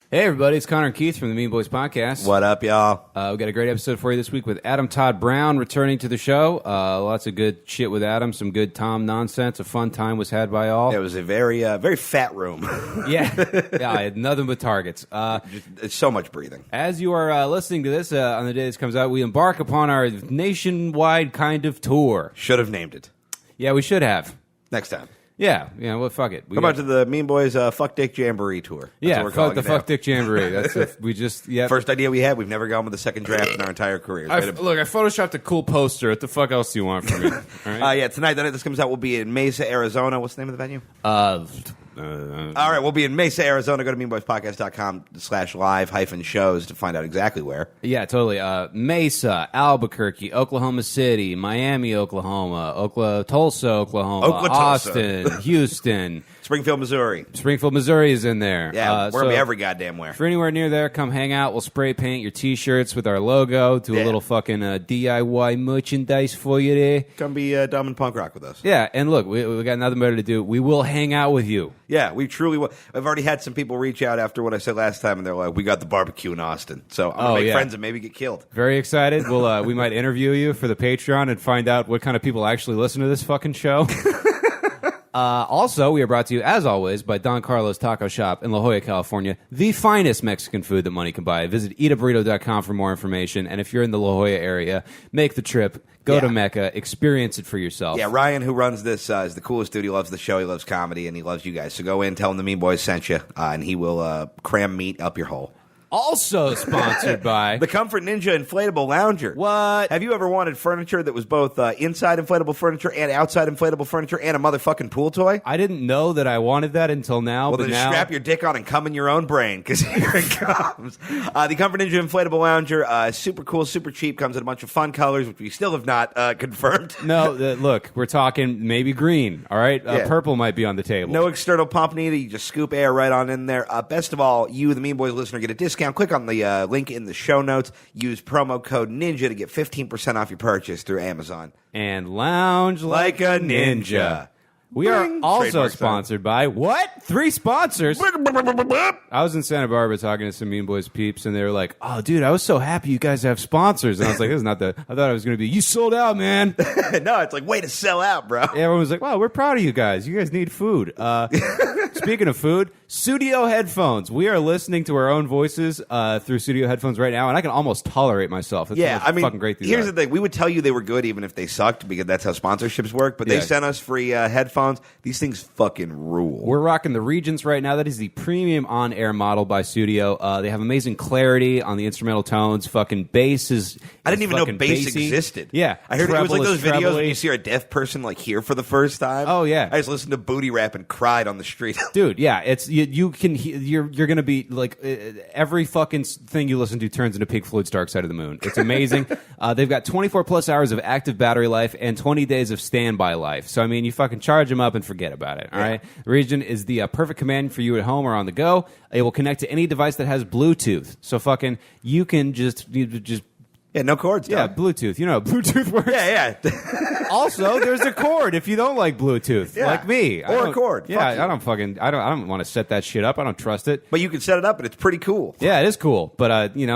Hey everybody, it's Connor and Keith from the Mean Boys Podcast. What up, y'all? We got a great episode for you this week with Adam Todd Brown returning to the show. Lots of good shit with Adam, some good Tom nonsense. A fun time was had by all. It was a very fat room. Yeah, I had nothing but targets. It's so much breathing. As you are listening to this on the day this comes out, we embark upon our nationwide kind of tour. Should have named it. Yeah, we should have. Next time. Yeah, well, fuck it. Come on to the Mean Boys Fuck Dick Jamboree tour. That's fuck the Fuck Dick Jamboree. That's we just First idea we had. We've never gone with the second draft in our entire careers. Look, I photoshopped a cool poster. What the fuck else do you want from me? All right? Tonight, the night this comes out, we'll be in Mesa, Arizona. What's the name of the venue? All right, we'll be in Mesa, Arizona. Go to meanboyspodcast.com/live-shows to find out exactly where. Yeah, totally. Mesa, Albuquerque, Oklahoma City, Miami, Oklahoma, Tulsa, Oklahoma, Austin, Houston. Springfield, Missouri. Springfield, Missouri is in there. Yeah, we're going to be every goddamn where. If you're anywhere near there, come hang out. We'll spray paint your T-shirts with our logo. Do a little fucking DIY merchandise for you there. Come be dumb and punk rock with us. Yeah, and look, we got nothing better to do. We will hang out with you. Yeah, we truly will. I've already had some people reach out after what I said last time, and they're like, we got the barbecue in Austin. So I'm going to make friends and maybe get killed. Very excited. We might interview you for the Patreon and find out what kind of people actually listen to this fucking show. Also, we are brought to you, as always, by Don Carlos Taco Shop in La Jolla, California, the finest Mexican food that money can buy. Visit eataburrito.com for more information, and if you're in the La Jolla area, make the trip. Go to Mecca, experience it for yourself. Yeah, Ryan, who runs this, is the coolest dude. He loves the show, he loves comedy, and he loves you guys. So go in, tell him the Mean Boys sent you, and he will cram meat up your hole. Also sponsored by the Comfort Ninja Inflatable Lounger. What? Have you ever wanted furniture that was both inside inflatable furniture and outside inflatable furniture and a motherfucking pool toy? I didn't know that I wanted that until now. Well, then strap your dick on and come in your own brain, because here it comes. The Comfort Ninja Inflatable Lounger, super cool, super cheap, comes in a bunch of fun colors, which we still have not confirmed. No, look, we're talking maybe green, all right? Purple might be on the table. No external pump needed. You just scoop air right on in there. Best of all, you, the Mean Boys listener, get a discount. Click on the link in the show notes. Use promo code NINJA to get 15% off your purchase through Amazon. And lounge like a ninja. We are also sponsored by what? 3 sponsors. I was in Santa Barbara talking to some Mean Boys peeps, and they were like, "Oh, dude, I was so happy you guys have sponsors." And I was like, "This is not the." I thought it was going to be, "You sold out, man." No, it's like, way to sell out, bro. Everyone was like, "Wow, we're proud of you guys. You guys need food." Speaking of food, studio headphones. We are listening to our own voices through studio headphones right now, and I can almost tolerate myself. That's how fucking great these here's are. the thing. We would tell you they were good even if they sucked, because that's how sponsorships work, but they sent us free headphones. These things fucking rule. We're rocking the Regents right now. That is the premium on-air model by Studio. They have amazing clarity on the instrumental tones. Fucking bass is I didn't even know bass bassy. existed. Yeah. I heard it was like those videos trebly. when you see a deaf person like hear for the first time. Oh, yeah. I just listened to booty rap and cried on the street. Dude, yeah, it's you're gonna be like every fucking thing you listen to turns into Pink Floyd's Dark Side of the Moon. It's amazing. They've got 24 plus hours of active battery life and 20 days of standby life. So I mean, you fucking charge them up and forget about it. All right, the Regent is the perfect companion for you at home or on the go. It will connect to any device that has Bluetooth. So fucking you can just. Yeah, no cords. Yeah, dog. Bluetooth. You know how Bluetooth works. Yeah. Also, there's a cord if you don't like Bluetooth, like me. Or a cord. Yeah, I don't want to set that shit up. I don't trust it. But you can set it up, and it's pretty cool. Yeah, it is cool. But you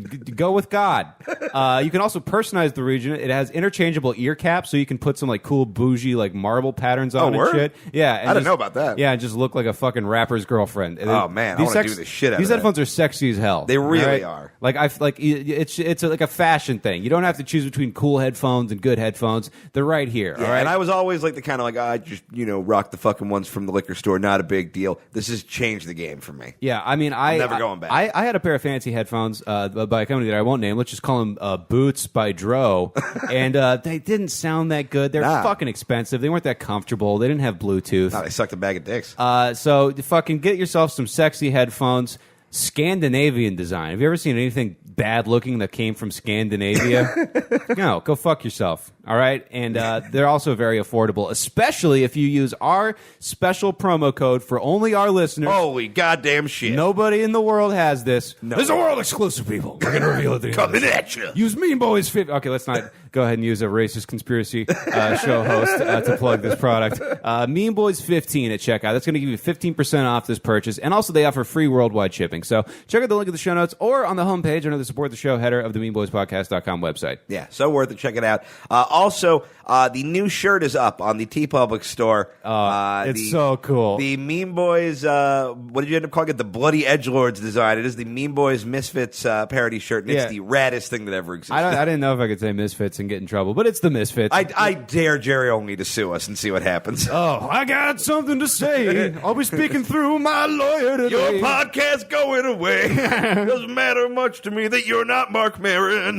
go with God. You can also personalize the Regent. It has interchangeable ear caps, so you can put some like cool bougie like marble patterns on and shit. Yeah, and I didn't know about that. Yeah, and just look like a fucking rapper's girlfriend. And oh man, I want to do the shit out of that. These headphones are sexy as hell. They really are. Like it's like a fashion thing. You don't have to choose between cool headphones and good headphones. They're right here. Yeah, all right? And I was always like the kind of like, I just rock the fucking ones from the liquor store. Not a big deal. This has changed the game for me. Yeah, I mean, I'm never going back. I had a pair of fancy headphones by a company that I won't name. Let's just call them Boots by Dro, and they didn't sound that good. They're fucking expensive. They weren't that comfortable. They didn't have Bluetooth. No, they sucked a bag of dicks. So fucking get yourself some sexy headphones. Scandinavian design. Have you ever seen anything bad looking that came from Scandinavia? No, go fuck yourself. All right? And they're also very affordable, especially if you use our special promo code for only our listeners. Holy goddamn shit. Nobody in the world has this. No. This is a world exclusive, people. We're going to reveal it. Coming at you. Use Mean Boys 50. Okay, let's not go ahead and use a racist conspiracy show host to plug this product. Mean Boys 15 at checkout. That's going to give you 15% off this purchase. And also they offer free worldwide shipping. everything. So check out the link in the show notes or on the homepage under the Support the Show header of the meanboyspodcast.com website. Yeah, so worth it. Check it out. Also, the new shirt is up on the TeePublic store. It's so cool. The Mean Boys, what did you end up calling it? The Bloody Edgelords design. It is the Mean Boys Misfits parody shirt, and it's the raddest thing that ever existed. I didn't know if I could say Misfits and get in trouble, but it's the Misfits. I dare Jerry Only to sue us and see what happens. Oh, I got something to say. I'll be speaking through my lawyer today. Your podcast going away. Doesn't matter much to me that you're not Mark Maron.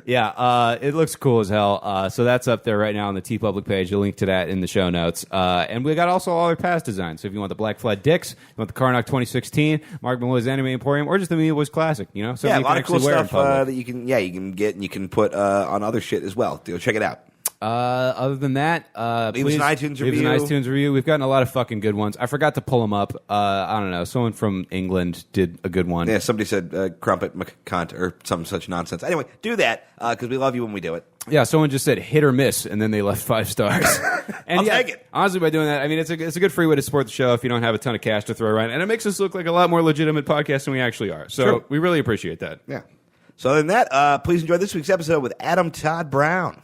Yeah, it looks cool as hell. So that's up there right now on the TeePublic page. You'll link to that in the show notes. And we got also all our past designs. So if you want the Black Flag Dicks, you want the Karnak 2016, Mark Malloy's Anime Emporium, or just the Mean Boys Classic, you know? Yeah, a lot of cool stuff that you can get and you can put on other shit as well. Go check it out. Other than that, leave us an iTunes review. Leave us an iTunes review. We've gotten a lot of fucking good ones. I forgot to pull them up. I don't know. Someone from England did a good one. Yeah, somebody said crumpet McCunt or some such nonsense. Anyway, do that because we love you when we do it. Yeah, someone just said hit or miss, and then they left 5 stars. And I'll take it. Honestly, by doing that, I mean, it's a good free way to support the show if you don't have a ton of cash to throw around. And it makes us look like a lot more legitimate podcast than we actually are. So we really appreciate that. Yeah. So other than that, please enjoy this week's episode with Adam Todd Brown.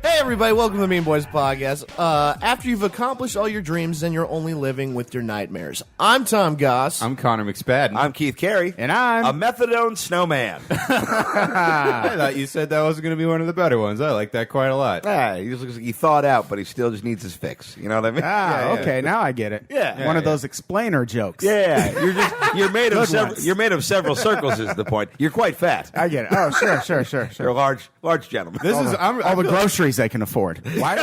Hey everybody, welcome to the Mean Boys Podcast. After you've accomplished all your dreams, then you're only living with your nightmares. I'm Tom Goss. I'm Connor McSpadden. I'm Keith Carey. And I'm a methadone snowman. I thought you said that was going to be one of the better ones. I like that quite a lot. Yeah, he just looks like he thought out, but he still just needs his fix. You know what I mean? Okay, now I get it. Yeah. One of those explainer jokes. Yeah, you're made of ones. you're made of several circles. Is the point? You're quite fat. I get it. Oh, sure. You're a large gentleman. This is all the groceries they can afford. Why?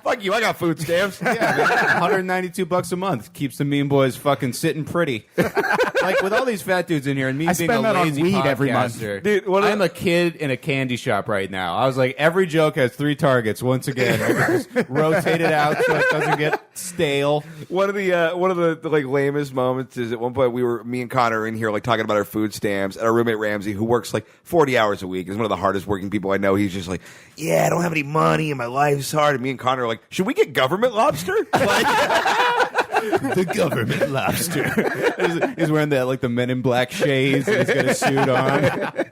Fuck you! I got food stamps. Yeah, $192 a month keeps the Mean Boys fucking sitting pretty. Like with all these fat dudes in here, and me I being spend a that on lazy weed every month. podcaster. Dude, I'm a kid in a candy shop right now. I was like, every joke has 3 targets. Once again, I can just rotate it out so it doesn't get stale. One of the like lamest moments is at one point me and Connor in here like talking about our food stamps, and our roommate Ramsey, who works like 40 hours a week, is one of the hardest working people I know. He's just like, yeah, I don't have any money and my life's hard. And me and Connor are like, should we get government lobster? Like, The government lobster. He's wearing the Men in Black shades, and he's got a suit on.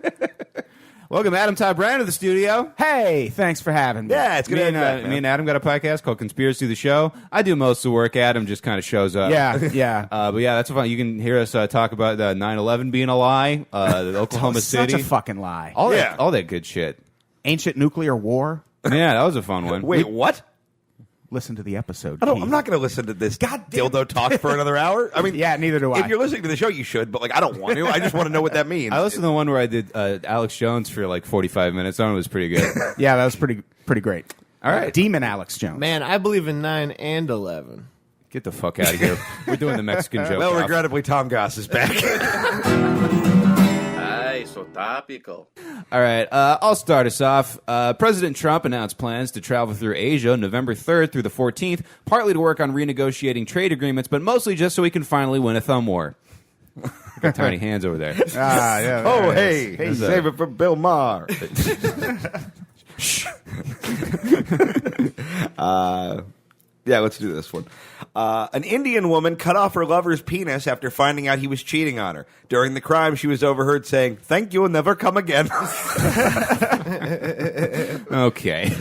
Welcome, Adam Todd Brown, to the studio. Hey, thanks for having me. yeah, it's good. Me and Adam got a podcast called Conspiracy the Show. I do most of the work. Adam just kind of shows up. Yeah. But yeah, that's fun. You can hear us talk about 9/11 being a lie, the Oklahoma City. Such a fucking lie. all that good shit. Ancient nuclear war. Yeah, that was a fun one. Wait, what? Listen to the episode. I'm not going to listen to this dildo talk for another hour. I mean, Yeah, neither do I. If you're listening to the show, you should, but like, I don't want to. I just want to know what that means. I listened to the one where I did Alex Jones for like 45 minutes. That one was pretty good. Yeah, that was pretty great. All right. Demon Alex Jones. Man, I believe in 9 and 11. Get the fuck out of here. We're doing the Mexican joke. Well, off. regrettably, Tom Goss is back. So topical. All right, I'll start us off. President Trump announced plans to travel through Asia November 3rd through the 14th, partly to work on renegotiating trade agreements, but mostly just so he can finally win a thumb war. Got tiny hands over there. Yeah. Oh, hey, save it for Bill Maher. Yeah, let's do this one. An Indian woman cut off her lover's penis after finding out he was cheating on her. During the crime, she was overheard saying, "Thank you and never come again." Okay.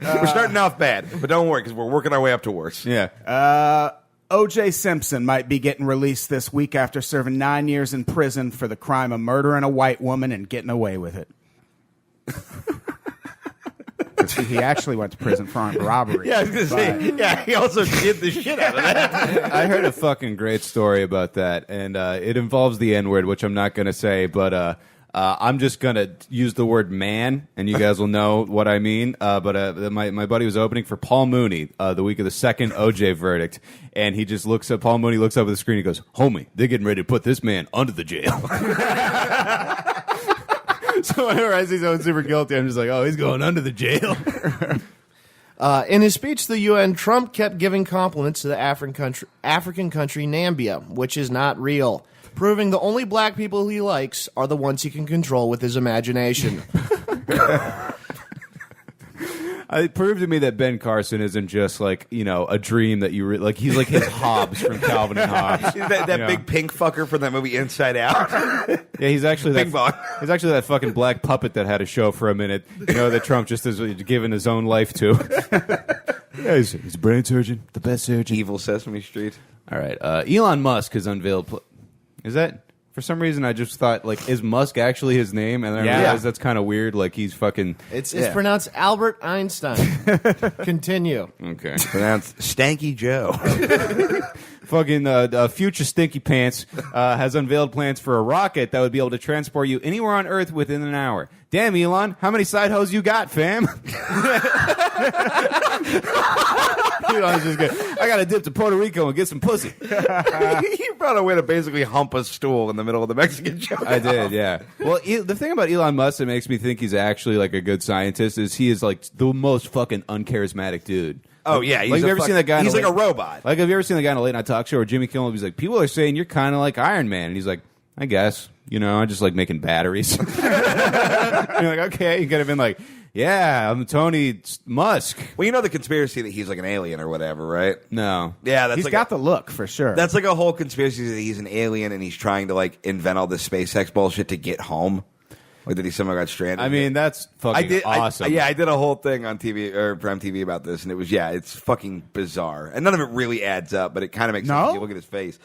We're starting off bad, but don't worry, because we're working our way up to worse. Yeah. O.J. Simpson might be getting released this week after serving 9 years in prison for the crime of murdering a white woman and getting away with it. He actually went to prison for armed robbery. Yeah, I was going to say, yeah, he also did the shit out of that. I heard a fucking great story about that, and it involves the N-word, which I'm not going to say, but I'm just going to use the word man, and you guys will know what I mean. But my buddy was opening for Paul Mooney the week of the second OJ verdict, and he just looks up, Paul Mooney looks up at the screen and goes, "Homie, they're getting ready to put this man under the jail." So whenever I see someone super guilty, I'm just like, oh, he's going under the jail. In his speech to the UN, Trump kept giving compliments to the African country Nambia, which is not real, proving the only black people he likes are the ones he can control with his imagination. It proved to me that Ben Carson isn't just like, a dream that you like. He's like his Hobbes from Calvin and Hobbes. that big pink fucker from that movie Inside Out. Yeah, he's actually Bing bong. he's actually that fucking black puppet that had a show for a minute. That Trump just has given his own life to. Yeah, he's a brain surgeon, the best surgeon. Evil Sesame Street. All right, Elon Musk has unveiled. Is that? For some reason, I just thought, is Musk actually his name? And then I realized that's kind of weird. Like, he's fucking... It's pronounced Albert Einstein. Continue. Okay. Pronounced Stanky Joe. Fucking future Stinky Pants has unveiled plans for a rocket that would be able to transport you anywhere on Earth within an hour. Damn, Elon, how many side hoes you got, fam? Elon's just good. I got to dip to Puerto Rico and get some pussy. You brought a way to basically hump a stool in the middle of the Mexican joke. I did, yeah. Well, the thing about Elon Musk that makes me think he's actually like a good scientist is he is like the most fucking uncharismatic dude. Oh yeah, have you ever seen that guy? He's like a robot. Like, have you ever seen the guy in a late night talk show where Jimmy Kimmel? He's like, people are saying you're kind of like Iron Man, and he's like, I guess, I just like making batteries. You're like, okay, you could have been like, yeah, I'm Tony Musk. Well, the conspiracy that he's like an alien or whatever, right? No, Yeah, He's got the look for sure. That's like a whole conspiracy that he's an alien and he's trying to like invent all this SpaceX bullshit to get home. Like that he somehow got stranded. I mean, that's fucking awesome. I did a whole thing on TV or Prime TV about this, and it was it's fucking bizarre, and none of it really adds up, but it kind of makes sense. If you look at his face.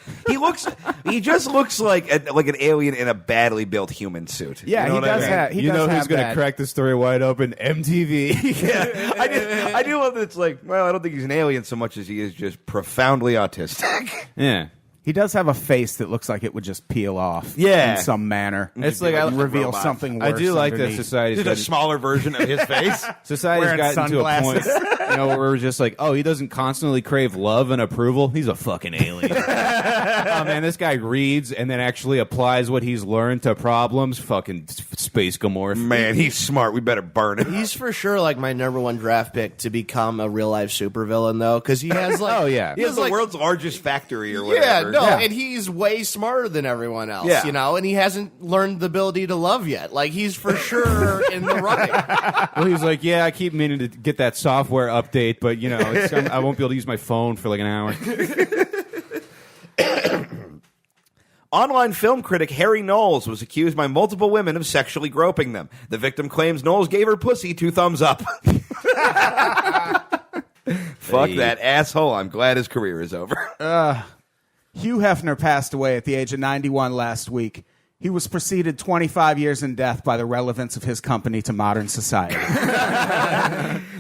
He just looks like an alien in a badly built human suit. Yeah, you know he does have. He does who's have going to that. crack the story wide open? MTV. Yeah, I do love that it's like, well, I don't think he's an alien so much as he is just profoundly autistic. Yeah. He does have a face that looks like it would just peel off. Yeah. In some manner. It's like and reveal robot. something worse. I do like that underneath. society's Just a smaller version of his face. Society's Wearing gotten to a point, sunglasses. where we're just like, oh, he doesn't constantly crave love and approval. He's a fucking alien. Oh man, this guy reads and then actually applies what he's learned to problems. Fucking space Gomorph. Man, he's smart. We better burn him. He's for sure like my #1 draft pick to become a real life supervillain, though, because he has like, Oh, yeah. He has the like, world's largest factory or yeah, whatever. no, and he's way smarter than everyone else, Yeah. and he hasn't learned the ability to love yet. Like, he's for sure in the running. Well, he's like, yeah, I keep meaning to get that software update, but I won't be able to use my phone for like an hour. Online film critic Harry Knowles was accused by multiple women of sexually groping them. The victim claims Knowles gave her pussy 2 thumbs up. Fuck that asshole. I'm glad his career is over. Hugh Hefner passed away at the age of 91 last week. He was preceded 25 years in death by the relevance of his company to modern society.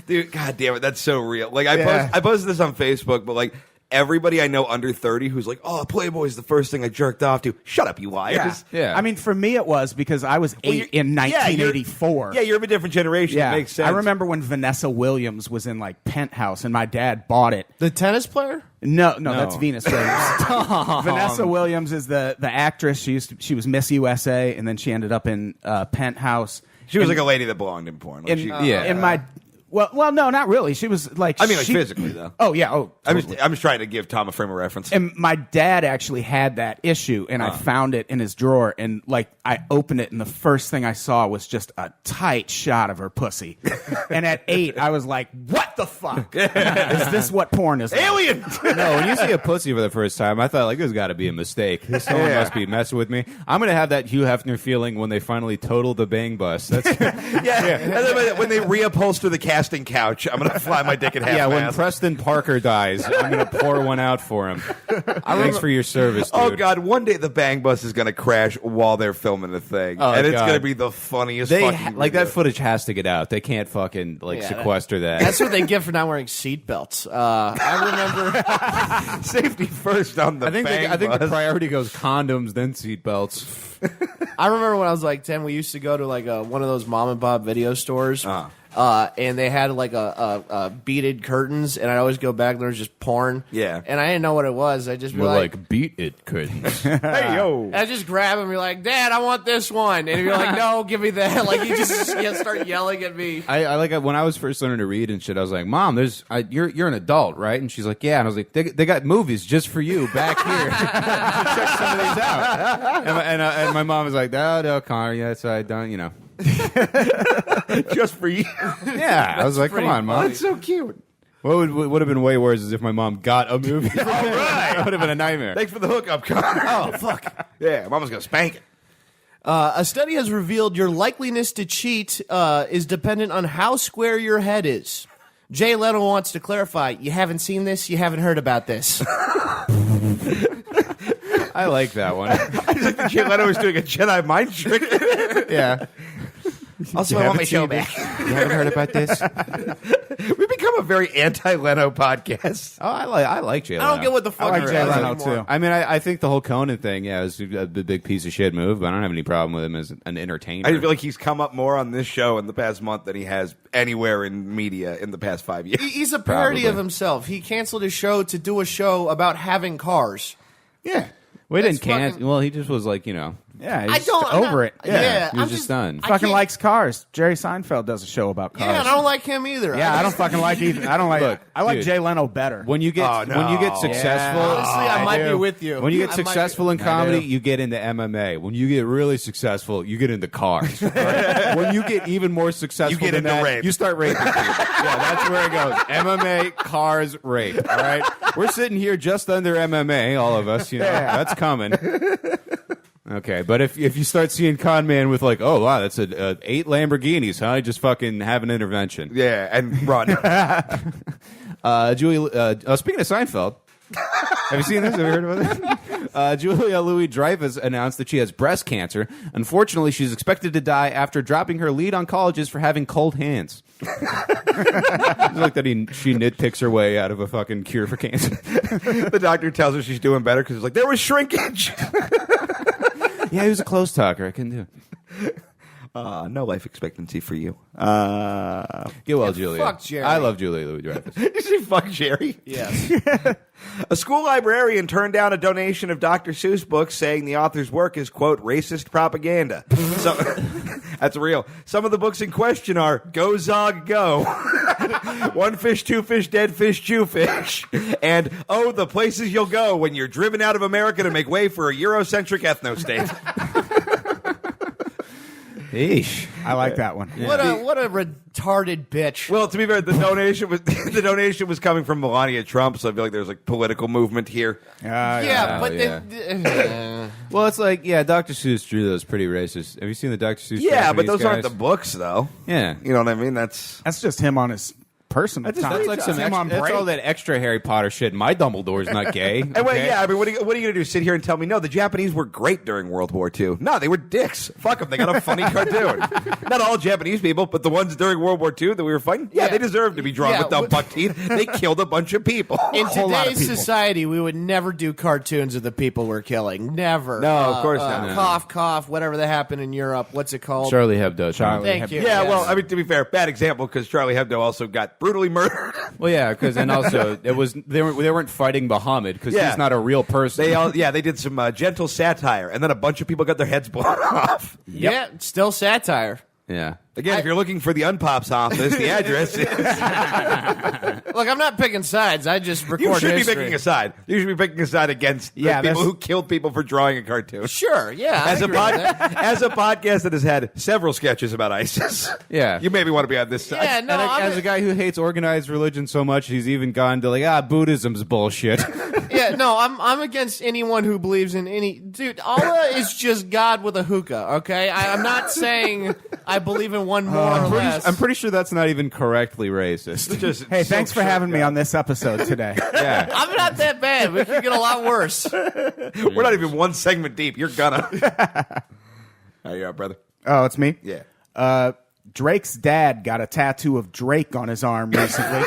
Dude, god damn it, that's so real. Like I posted this on Facebook, but like everybody I know under 30 who's like, oh, Playboy's the first thing I jerked off to. Shut up, you liars. Yeah. I mean, for me it was because I was 8 in 1984. Yeah, you're of a different generation. Yeah. It makes sense. I remember when Vanessa Williams was in like Penthouse and my dad bought it. The tennis player? No, that's Venus Williams. Vanessa Williams is the actress. She was Miss USA, and then she ended up in Penthouse. She was like a lady that belonged in porn. Like In my well, no, not really. She was like, I mean, like physically though. Oh yeah. Oh, totally. I'm just trying to give Tom a frame of reference. And my dad actually had that issue, and I found it in his drawer, and like I opened it, and the first thing I saw was just a tight shot of her pussy. And at 8, I was like, "What the fuck? Is this what porn is? Like? Alien. No, when you see a pussy for the first time, I thought like there's got to be a mistake. Someone must be messing with me. I'm gonna have that Hugh Hefner feeling when they finally total the bang bus. That's Yeah. And then when they reupholster the casting couch, I'm gonna fly my dick in half. yeah. When mast. Preston Parker dies, I'm gonna pour one out for him. Thanks for your service, dude. Oh God! One day the bang bus is gonna crash while they're filming the thing, Oh, and it's God. gonna be the funniest. They fucking like that video. footage has to get out. They can't fucking sequester that. That's what they get for not wearing seatbelts. I remember. Safety first on the I think bang I think the bus. priority goes condoms, then seatbelts. I remember when I was like 10, we used to go to like one of those mom and pop video stores, and they had like a beaded curtains, and I'd always go back and there was just porn. Yeah. And I didn't know what it was. I just be like, beat it curtains. Hey, yo. I just grab him and be like, Dad, I want this one. And he'd be like, no, give me that. Like, he just start yelling at me. I like when I was first learning to read and shit. I was like, Mom, you're an adult, right? And she's like, yeah. And I was like, they got movies just for you back here. Check some of these out. And my mom was like, no, Connor, yes, I don't, Just for you. Yeah, I was like, come on, Mom. That's so cute. What would have been way worse is if my mom got a movie. All right. That would have been a nightmare. Thanks for the hookup, Connor. Oh, fuck. Yeah, Mama's going to spank it. A study has revealed your likeliness to cheat is dependent on how square your head is. Jay Leno wants to clarify, you haven't seen this, you haven't heard about this. I like that one. I just like that Jay Leno was doing a Jedi mind trick. Yeah. Also, I want my show back. You haven't heard about this? We've become a very anti-Leno podcast. Oh, I like Jay Leno. I don't get what the fuck I like he Jay does Leno, anymore. too. I mean, I think the whole Conan thing, is a big piece of shit move, but I don't have any problem with him as an entertainer. I just feel like he's come up more on this show in the past month than he has anywhere in media in the past 5 years. He's a parody Probably. of himself. He canceled his show to do a show about having cars. Yeah. we didn't That's cancel. fucking- Well, he just was like, Yeah, I he's don't just I'm over not- it. Yeah, he was I'm just done. I Fucking can't- likes cars. Jerry Seinfeld does a show about cars. Yeah, and I don't like him either. Yeah, I don't fucking like either. I don't like. Look, I like dude. Jay Leno better. when you get Oh, no. when you get successful, Honestly, I might be do. with you. when you I get might be- successful in comedy, you get into MMA. When you get really successful, you get into cars. Right? When you get even more successful, You get than into that, rape. you start raping people. Yeah, that's where it goes. MMA, cars, rape. All right, we're sitting here just under MMA, all of us. That's coming. Okay, but if you start seeing con man with like, oh wow, that's 8 Lamborghinis, huh? I just fucking have an intervention. Yeah, and run. Julie, speaking of Seinfeld, have you seen this? Have you heard about this? Julia Louis-Dreyfus announced that she has breast cancer. Unfortunately, she's expected to die after dropping her lead on colleges for having cold hands. It's like that she nitpicks her way out of a fucking cure for cancer. The doctor tells her she's doing better because it's like, there was shrinkage. Yeah, he was a close talker. I couldn't do it. No life expectancy for you. Get well, Julia. fuck Jerry. I love Julia Louis-Dreyfus. You say fuck Jerry? Yes. A school librarian turned down a donation of Dr. Seuss books saying the author's work is, quote, racist propaganda. So, that's real. Some of the books in question are Go Zog Go, One Fish, Two Fish, Dead Fish, Jew Fish, and Oh, the Places You'll Go When You're Driven Out of America to Make Way for a Eurocentric ethno-state. Eesh. I like that one. What a retarded bitch. Well, to be fair, the donation was coming from Melania Trump, so I feel like there's like political movement here. yeah, but yeah. then Well, it's like, yeah, Dr. Seuss drew those pretty racist. Have you seen the Dr. Seuss? Yeah, but Japanese those aren't guys? the books, though. Yeah. You know what I mean? That's That's just him on his personal time. That's like some him on that's break. all that extra Harry Potter shit. My Dumbledore's not gay. And wait, okay? yeah, I mean, what are you going to do? Sit here and tell me, no, the Japanese were great during World War II. No, they were dicks. Fuck them. They got a funny cartoon. Not all Japanese people, but the ones during World War II that we were fighting, yeah, they deserve to be drawn Yeah, with dumb buck teeth. They killed a bunch of people. in A whole lot of today's people. society, we would never do cartoons of the people we're killing. Never. No, of course not. No. Cough, cough, whatever that happened in Europe. What's it called? Charlie Hebdo. Charlie. Thank you. Yeah, Yes. well, I mean, to be fair, bad example because Charlie Hebdo also got brutally murdered. Well, yeah, because and also they weren't fighting Muhammad because Yeah. he's not a real person. They did some gentle satire, and then a bunch of people got their heads blown off. Yeah, still satire. yeah. Again, if you're looking for the Unpops office, the address is... Look, I'm not picking sides. I just record You should history. be picking a side. You should be picking a side against the Yeah, people that's- who killed people for drawing a cartoon. Sure, yeah. I As a, agree with that. as a podcast that has had several sketches about ISIS, Yeah. you maybe want to be on this side. Yeah, no, And I'm as a guy who hates organized religion so much, he's even gone to like, Buddhism's bullshit. yeah, no, I'm against anyone who believes in any. Dude, Allah is just God with a hookah. Okay, I'm not saying I believe in one more or less. I'm pretty sure that's not even correctly racist. Just Hey, silk thanks for shirt having me guy. on this episode today. Yeah. I'm not that bad. We could get a lot worse. We're not even one segment deep. You're gonna. How you are, brother? Oh, it's me? Yeah. Drake's dad got a tattoo of Drake on his arm recently.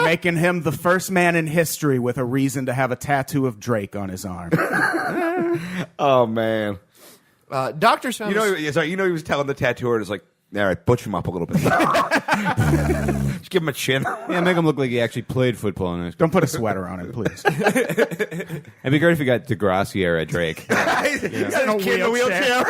Making him the first man in history with a reason to have a tattoo of Drake on his arm. Oh man. Doctors found. You know he was telling the tattooer, it's like, All right, butch him up a little bit. Just give him a chin. Yeah, make him look like he actually played football. In Don't put a sweater on him, please. It'd be great if you got Degrassi era Drake. He's in a wheelchair.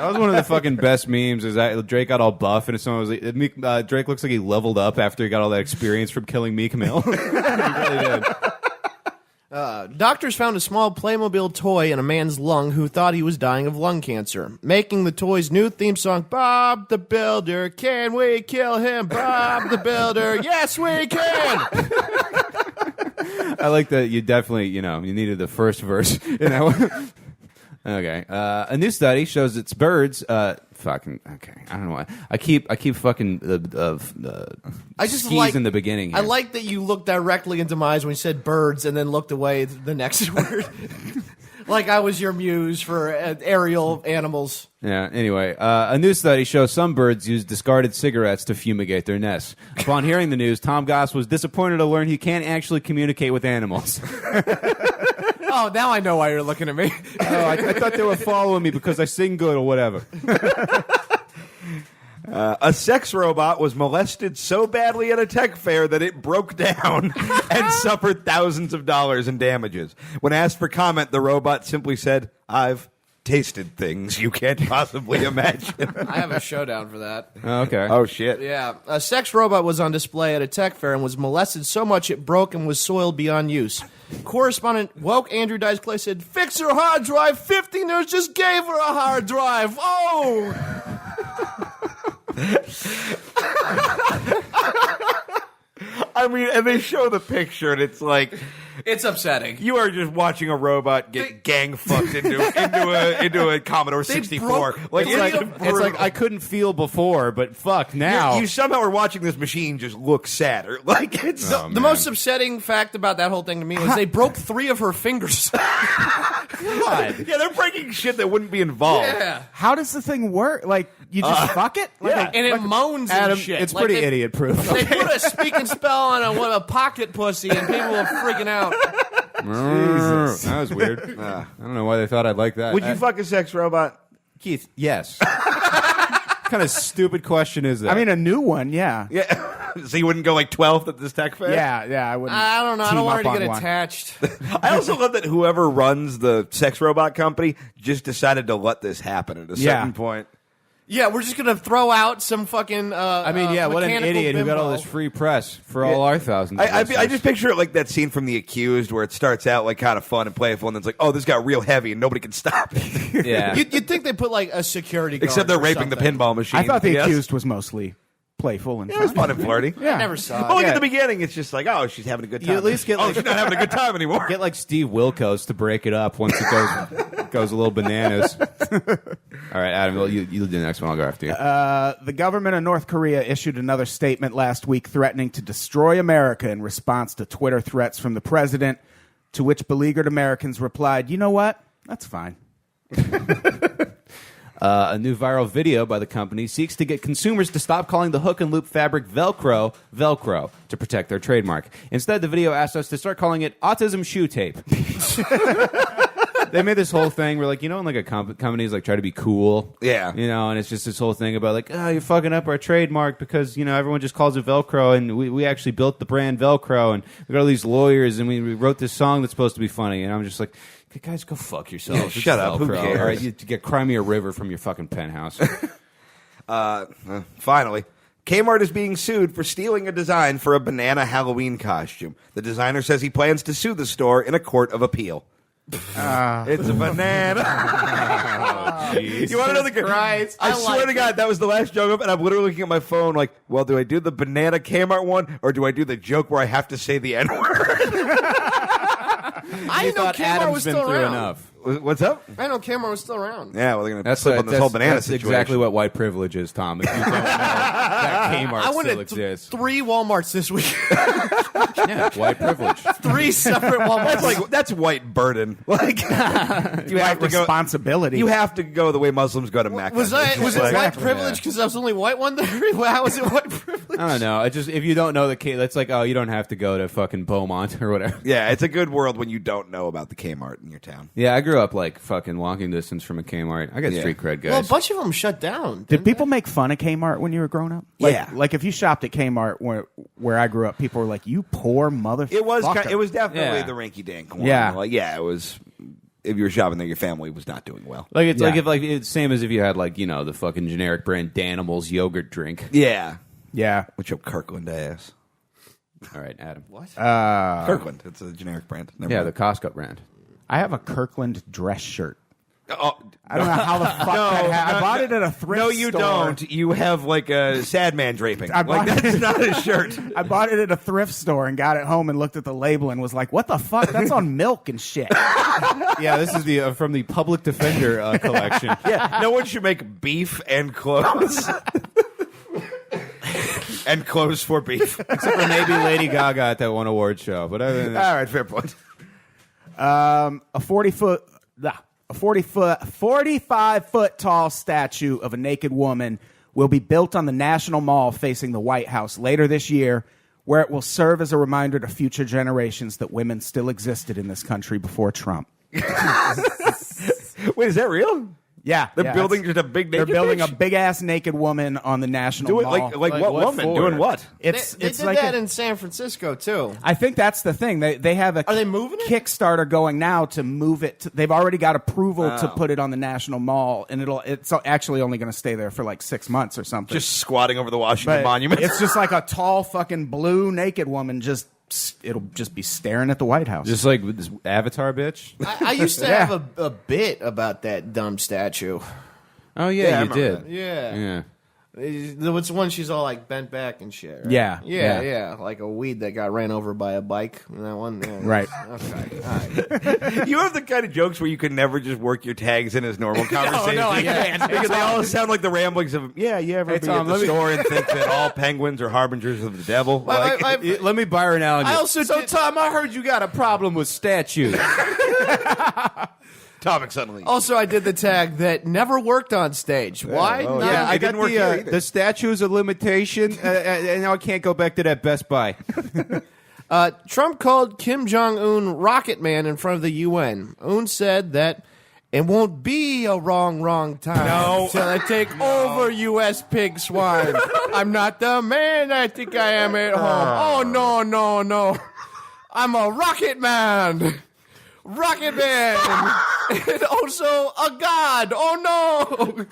That was one of the fucking best memes. Is that Drake got all buff and someone was like, Drake looks like he leveled up after he got all that experience from killing Meek Mill. He really did. Doctors found a small Playmobil toy in a man's lung who thought he was dying of lung cancer, making the toy's new theme song, Bob the Builder, can we kill him? Bob the Builder, yes we can! I like that you definitely, you needed the first verse in that one. Okay. A new study shows it's birds. Fucking okay. I don't know why. I keep fucking I just skis like in the beginning. I Here. like that you looked directly into my eyes when you said birds and then looked away the next word. Like I was your muse for aerial animals. Yeah. Anyway, a new study shows some birds use discarded cigarettes to fumigate their nests. Upon hearing the news, Tom Goss was disappointed to learn he can't actually communicate with animals. Oh, now I know why you're looking at me. Oh, I thought they were following me because I sing good or whatever. A sex robot was molested so badly at a tech fair that it broke down and suffered thousands of dollars in damages. When asked for comment, the robot simply said, "I've tasted things you can't possibly imagine." I have a showdown for that. Oh, okay. Oh, shit. Yeah, a sex robot was on display at a tech fair and was molested so much it broke and was soiled beyond use. Correspondent Woke Andrew Dice Clay said, "Fix her hard drive. 50 nerds just gave her a hard drive. Oh!" I mean, and they show the picture, and it's like It's upsetting. you are just watching a robot get gang fucked into a Commodore 64. broke- It's like I couldn't feel before, but fuck now. You somehow are watching this machine just look sadder. Like it's The most upsetting fact about that whole thing to me was they broke 3 of her fingers. yeah, they're breaking shit that wouldn't be involved. Yeah. How does the thing work? Like, you just fuck it? Like yeah. And it moans Adam, and shit. it's Like, pretty they- idiot proof. They put a speaking spell on a pocket pussy and people were freaking out. Jesus. That was weird. I don't know why they thought I'd like that. Would you fuck a sex robot? Keith? Yes. What kind of stupid question is that? I mean, a new one, yeah. Yeah. So you wouldn't go like 12th at this tech fair? Yeah, I wouldn't. I don't know. I team don't want up her to on get one. attached. I also love that whoever runs the sex robot company just decided to let this happen at a certain point. Yeah, we're just gonna throw out some fucking. I mean, yeah, what an mechanical idiot who got all bimbo. this free press for all our thousands. Of I listeners. just picture it like that scene from The Accused where it starts out like kind of fun and playful, and then it's like, oh, this got real heavy and nobody can stop. Yeah. You'd think they put like a security guard. Except they're or raping the something. pinball machine. I thought The Yes. Accused was mostly playful and It was fun and flirty. Yeah. I never saw Oh, it. look at the beginning. It's just like, oh, she's having a good time. You at least get, oh, like- she's not having a good time anymore. Get like Steve Wilkos to break it up once it goes a little bananas. All right, Adam, you do the next one. I'll go after you. The government of North Korea issued another statement last week threatening to destroy America in response to Twitter threats from the president, to which beleaguered Americans replied, "You know what? That's fine." A new viral video by the company seeks to get consumers to stop calling the hook and loop fabric Velcro to protect their trademark. Instead, the video asks us to start calling it autism shoe tape. They made this whole thing where, like, in like a companies like try to be cool, Yeah. and it's just this whole thing about like, oh, you're fucking up our trademark because everyone just calls it Velcro, and we actually built the brand Velcro, and we got all these lawyers, and we wrote this song that's supposed to be funny, and I'm just like, guys, go fuck yourselves. Yeah, It's shut up. Who Velcro. cares? All right, you get Crimea River from your fucking penthouse. Finally, Kmart is being sued for stealing a design for a banana Halloween costume. The designer says he plans to sue the store in a court of appeal. It's a banana. You want to know the Christ. I I swear like to God, that was the last joke of, and I'm literally looking at my phone like, well, do I do the banana Kmart one, or do I do the joke where I have to say the N word? I didn't know thought Kmart Adam's was been still through around. enough. What's up? I didn't know Kmart was still around. Yeah, well, they're going to That's slip on this whole banana that's situation. exactly what white privilege is, Tom. If you don't know that Kmart I went still to exists. 3 Walmarts this week. Yeah, white privilege. 3 separate Walmarts. That's white burden. Like you have to go. Responsibility. You have to go the way Muslims go to Mecca. Was It's it like- white privilege because I was the only white one there? How was it white privilege? I don't know. If you don't know the K, that's like, oh, you don't have to go to fucking Beaumont or whatever. Yeah, it's a good world when you don't know about the Kmart in your town. Yeah, I grew grew up like fucking walking distance from a Kmart. I got street cred, guys. Well, a bunch of them shut down. Did people make fun of Kmart when you were growing up? Yeah. Like if you shopped at Kmart where I grew up, people were like, "You poor motherfucker." It was definitely Yeah. the rinky dink one. Yeah. Like, yeah, it was. If you were shopping there, your family was not doing well. Like it's Yeah. like if like it's same as if you had like the fucking generic brand Danimals yogurt drink. Yeah. Yeah. Which up Kirkland ass. All right, Adam. What? Kirkland. It's a generic brand. Never Yeah, mind. the Costco brand. I have a Kirkland dress shirt. Oh, I don't know how the fuck that happened. I bought it at a thrift no, you store. don't. You have like a sad man draping. I Like bought- that's not a shirt. I bought it at a thrift store and got it home and looked at the label and was like, "What the fuck? That's on milk and shit." Yeah, this is the from the Public Defender collection. Yeah, no one should make beef and clothes. And clothes for beef. Except for maybe Lady Gaga at that one award show. But other than All right, fair point. A 45-foot tall statue of a naked woman will be built on the National Mall facing the White House later this year, where it will serve as a reminder to future generations that women still existed in this country before Trump. Wait, is that real? Yeah, They're building just a big naked They're building bitch? a big ass naked woman on the National Do it Mall. like what what woman? for? Doing what? It's They it's did like that a- in San Francisco too. I think that's the thing. They have a Are they moving it? Kickstarter going now to move it. They've already got approval to put it on the National Mall, and it's actually only going to stay there for like 6 months or something. Just squatting over the Washington But Monument. It's just like a tall fucking blue naked woman. It'll just be staring at the White House. just like with this Avatar bitch. I used to Yeah. have a bit about that dumb statue. Oh Yeah, I yeah, you remember did. that. Yeah. Yeah. What's the one she's all like bent back and shit? Right? Yeah, yeah, yeah. Like a weed that got ran over by a bike. That one, yeah. Right. Okay, all right. You have the kind of jokes where you can never just work your tags in as normal conversation. I can't. Because they all sound like the ramblings of, you ever be Tom, at the store and think that all penguins are harbingers of the devil? Like, Let me buy her an analogy. I also so did- Tom, I heard you got a problem with statues. Topic suddenly. Also, I did the tag that never worked on stage. Why? oh, Not- yeah. I It got didn't work here either. the statues of limitation, and now I can't go back to that Best Buy. Trump called Kim Jong-un Rocket Man in front of the UN. Un said that it won't be a wrong time till I take over U.S. pig swine. I'm not the man I think I am at home. Oh, no. I'm a rocket man. Rocket Man! And also a god! Oh no!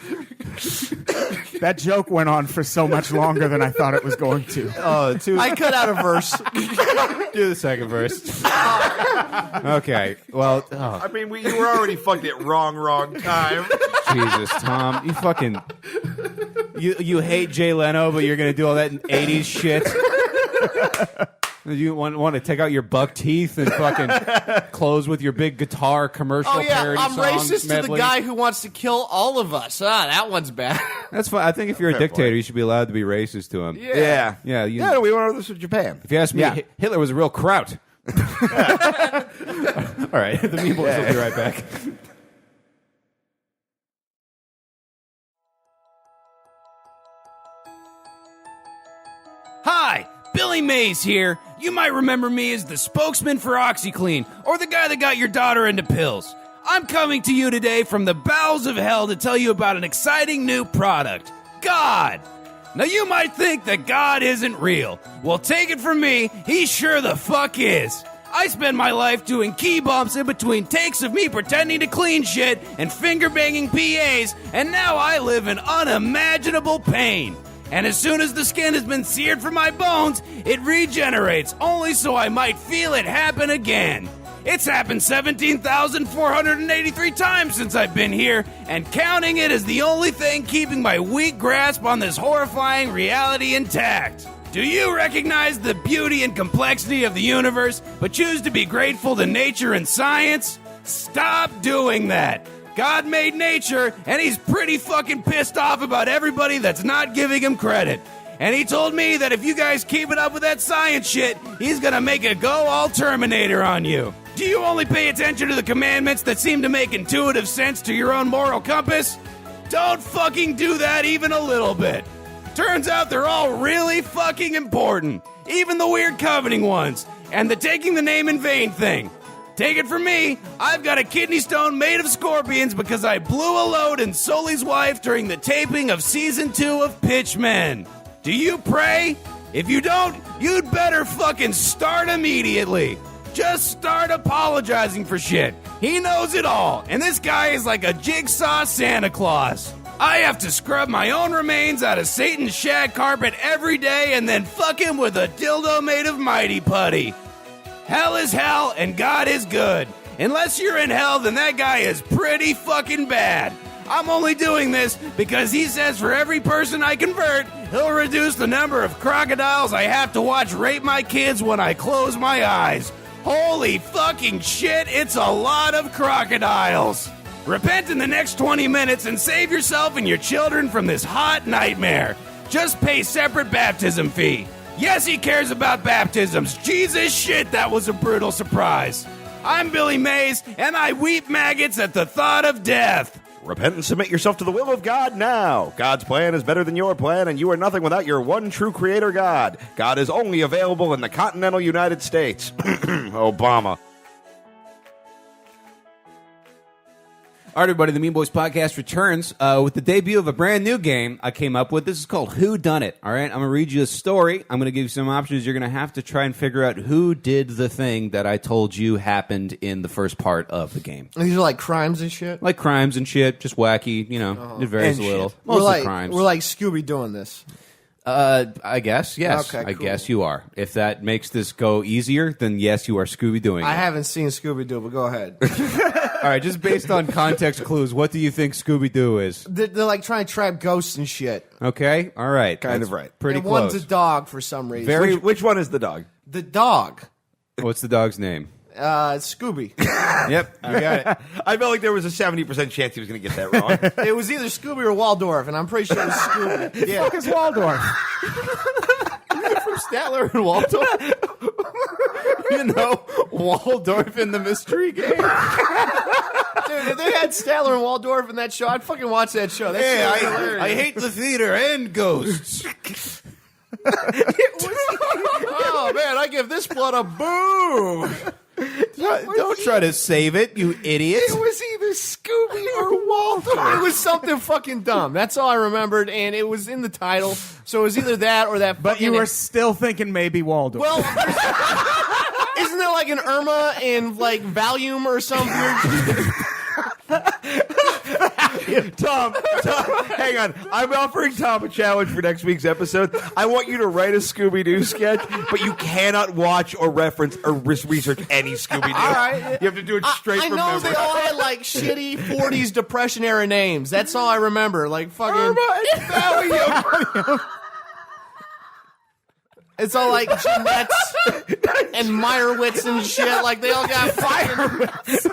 that joke went on for so much longer than I thought it was going to. I cut out a verse. Do the second verse. Okay. Well, I mean, you were already fucked at wrong time. Jesus, Tom, you fucking you hate Jay Leno, but you're gonna do all that 80s shit. You want to take out your buck teeth and fucking close with your big guitar commercial Oh yeah, parody I'm songs racist to the medley? guy who wants to kill all of us. That one's bad. That's fine. I think if you're a dictator, you should be allowed to be racist to him. Yeah. Yeah, you- no, we went over this with Japan. If you ask me, Yeah. Hitler was a real kraut. All right, the Mean Boys will be right back. Hi, Billy Mays here. You might remember me as the spokesman for OxyClean, or the guy that got your daughter into pills. I'm coming to you today from the bowels of hell to tell you about an exciting new product, God. Now you might think that God isn't real. Well, take it from me, he sure the fuck is. I spend my life doing key bumps in between takes of me pretending to clean shit and finger-banging PAs, and now I live in unimaginable pain. And as soon as the skin has been seared from my bones, it regenerates, only so I might feel it happen again. It's happened 17,483 times since I've been here, and counting it is the only thing keeping my weak grasp on this horrifying reality intact. Do you recognize the beauty and complexity of the universe, but choose to be grateful to nature and science? Stop doing that. God made nature, and he's pretty fucking pissed off about everybody that's not giving him credit. And he told me that if you guys keep it up with that science shit, he's gonna make a go all Terminator on you. Do you only pay attention to the commandments that seem to make intuitive sense to your own moral compass? Don't fucking do that even a little bit. Turns out they're all really fucking important. Even the weird coveting ones. And the taking the name in vain thing. Take it from me, I've got a kidney stone made of scorpions because I blew a load in Sully's wife during the taping of Season 2 of Pitchmen. Do you pray? If you don't, you'd better fucking start immediately. Just start apologizing for shit. He knows it all, and this guy is like a jigsaw Santa Claus. I have to scrub my own remains out of Satan's shag carpet every day and then fuck him with a dildo made of mighty putty. Hell is hell, and God is good. Unless you're in hell, then that guy is pretty fucking bad. I'm only doing this because he says for every person I convert, he'll reduce the number of crocodiles I have to watch rape my kids when I close my eyes. Holy fucking shit, it's a lot of crocodiles. Repent in the next 20 minutes and save yourself and your children from this hot nightmare. Just pay separate baptism fee. Yes, he cares about baptisms. Jesus shit, that was a brutal surprise. I'm Billy Mays, and I weep maggots at the thought of death. Repent and submit yourself to the will of God now. God's plan is better than your plan, and you are nothing without your one true creator God. God is only available in the continental United States. Obama. All right, everybody, the Mean Boys podcast returns with the debut of a brand new game I came up with. This is called Who Done It, all right? I'm going to read you a story. I'm going to give you some options. You're going to have to try and figure out who did the thing that I told you happened in the first part of the game. These are like crimes and shit. Like crimes and shit, just wacky, you know, it varies a And little. shit. Mostly crimes. We're like Scooby doing this. I guess, yes. Okay, I cool. guess you are. If that makes this go easier, then yes, you are Scooby-Dooing I it. haven't seen Scooby Doo, but go ahead. All right, just based on context clues, what do you think Scooby-Doo is? They're like trying to trap ghosts and shit. Okay, all right. Kind That's of right. Pretty And close. one's a dog for some reason. Very- Which one is the dog? The dog. What's the dog's name? Scooby. Yep, you got it. I felt like there was a 70% chance he was going to get that wrong. It was either Scooby or Waldorf, and I'm pretty sure it was Scooby. Yeah. Fuck is Waldorf? From Statler and Waldorf. You know, Waldorf in the mystery game. Dude, if they had Statler and Waldorf in that show, I'd fucking watch that show. That shit was hilarious. I hate the theater and ghosts. Oh, man, I give this plot a boo. Don't try to save it, you idiot. It was either Scooby or Waldorf. It was something fucking dumb. That's all I remembered, and it was in the title, so it was either that or that But fucking... you were still thinking maybe Waldorf. Well, isn't there like an Irma and like Valium or some weird... Tom, hang on. I'm offering Tom a challenge for next week's episode. I want you to write a Scooby-Doo sketch, but you cannot watch or reference or research any Scooby-Doo. All right. You have to do it straight I from know memory. they all had like shitty 40s Depression era names. That's all I remember. Like fucking... It's all like Jeanettes and Meyerowitz and shit. Like they all got Meyerowitz.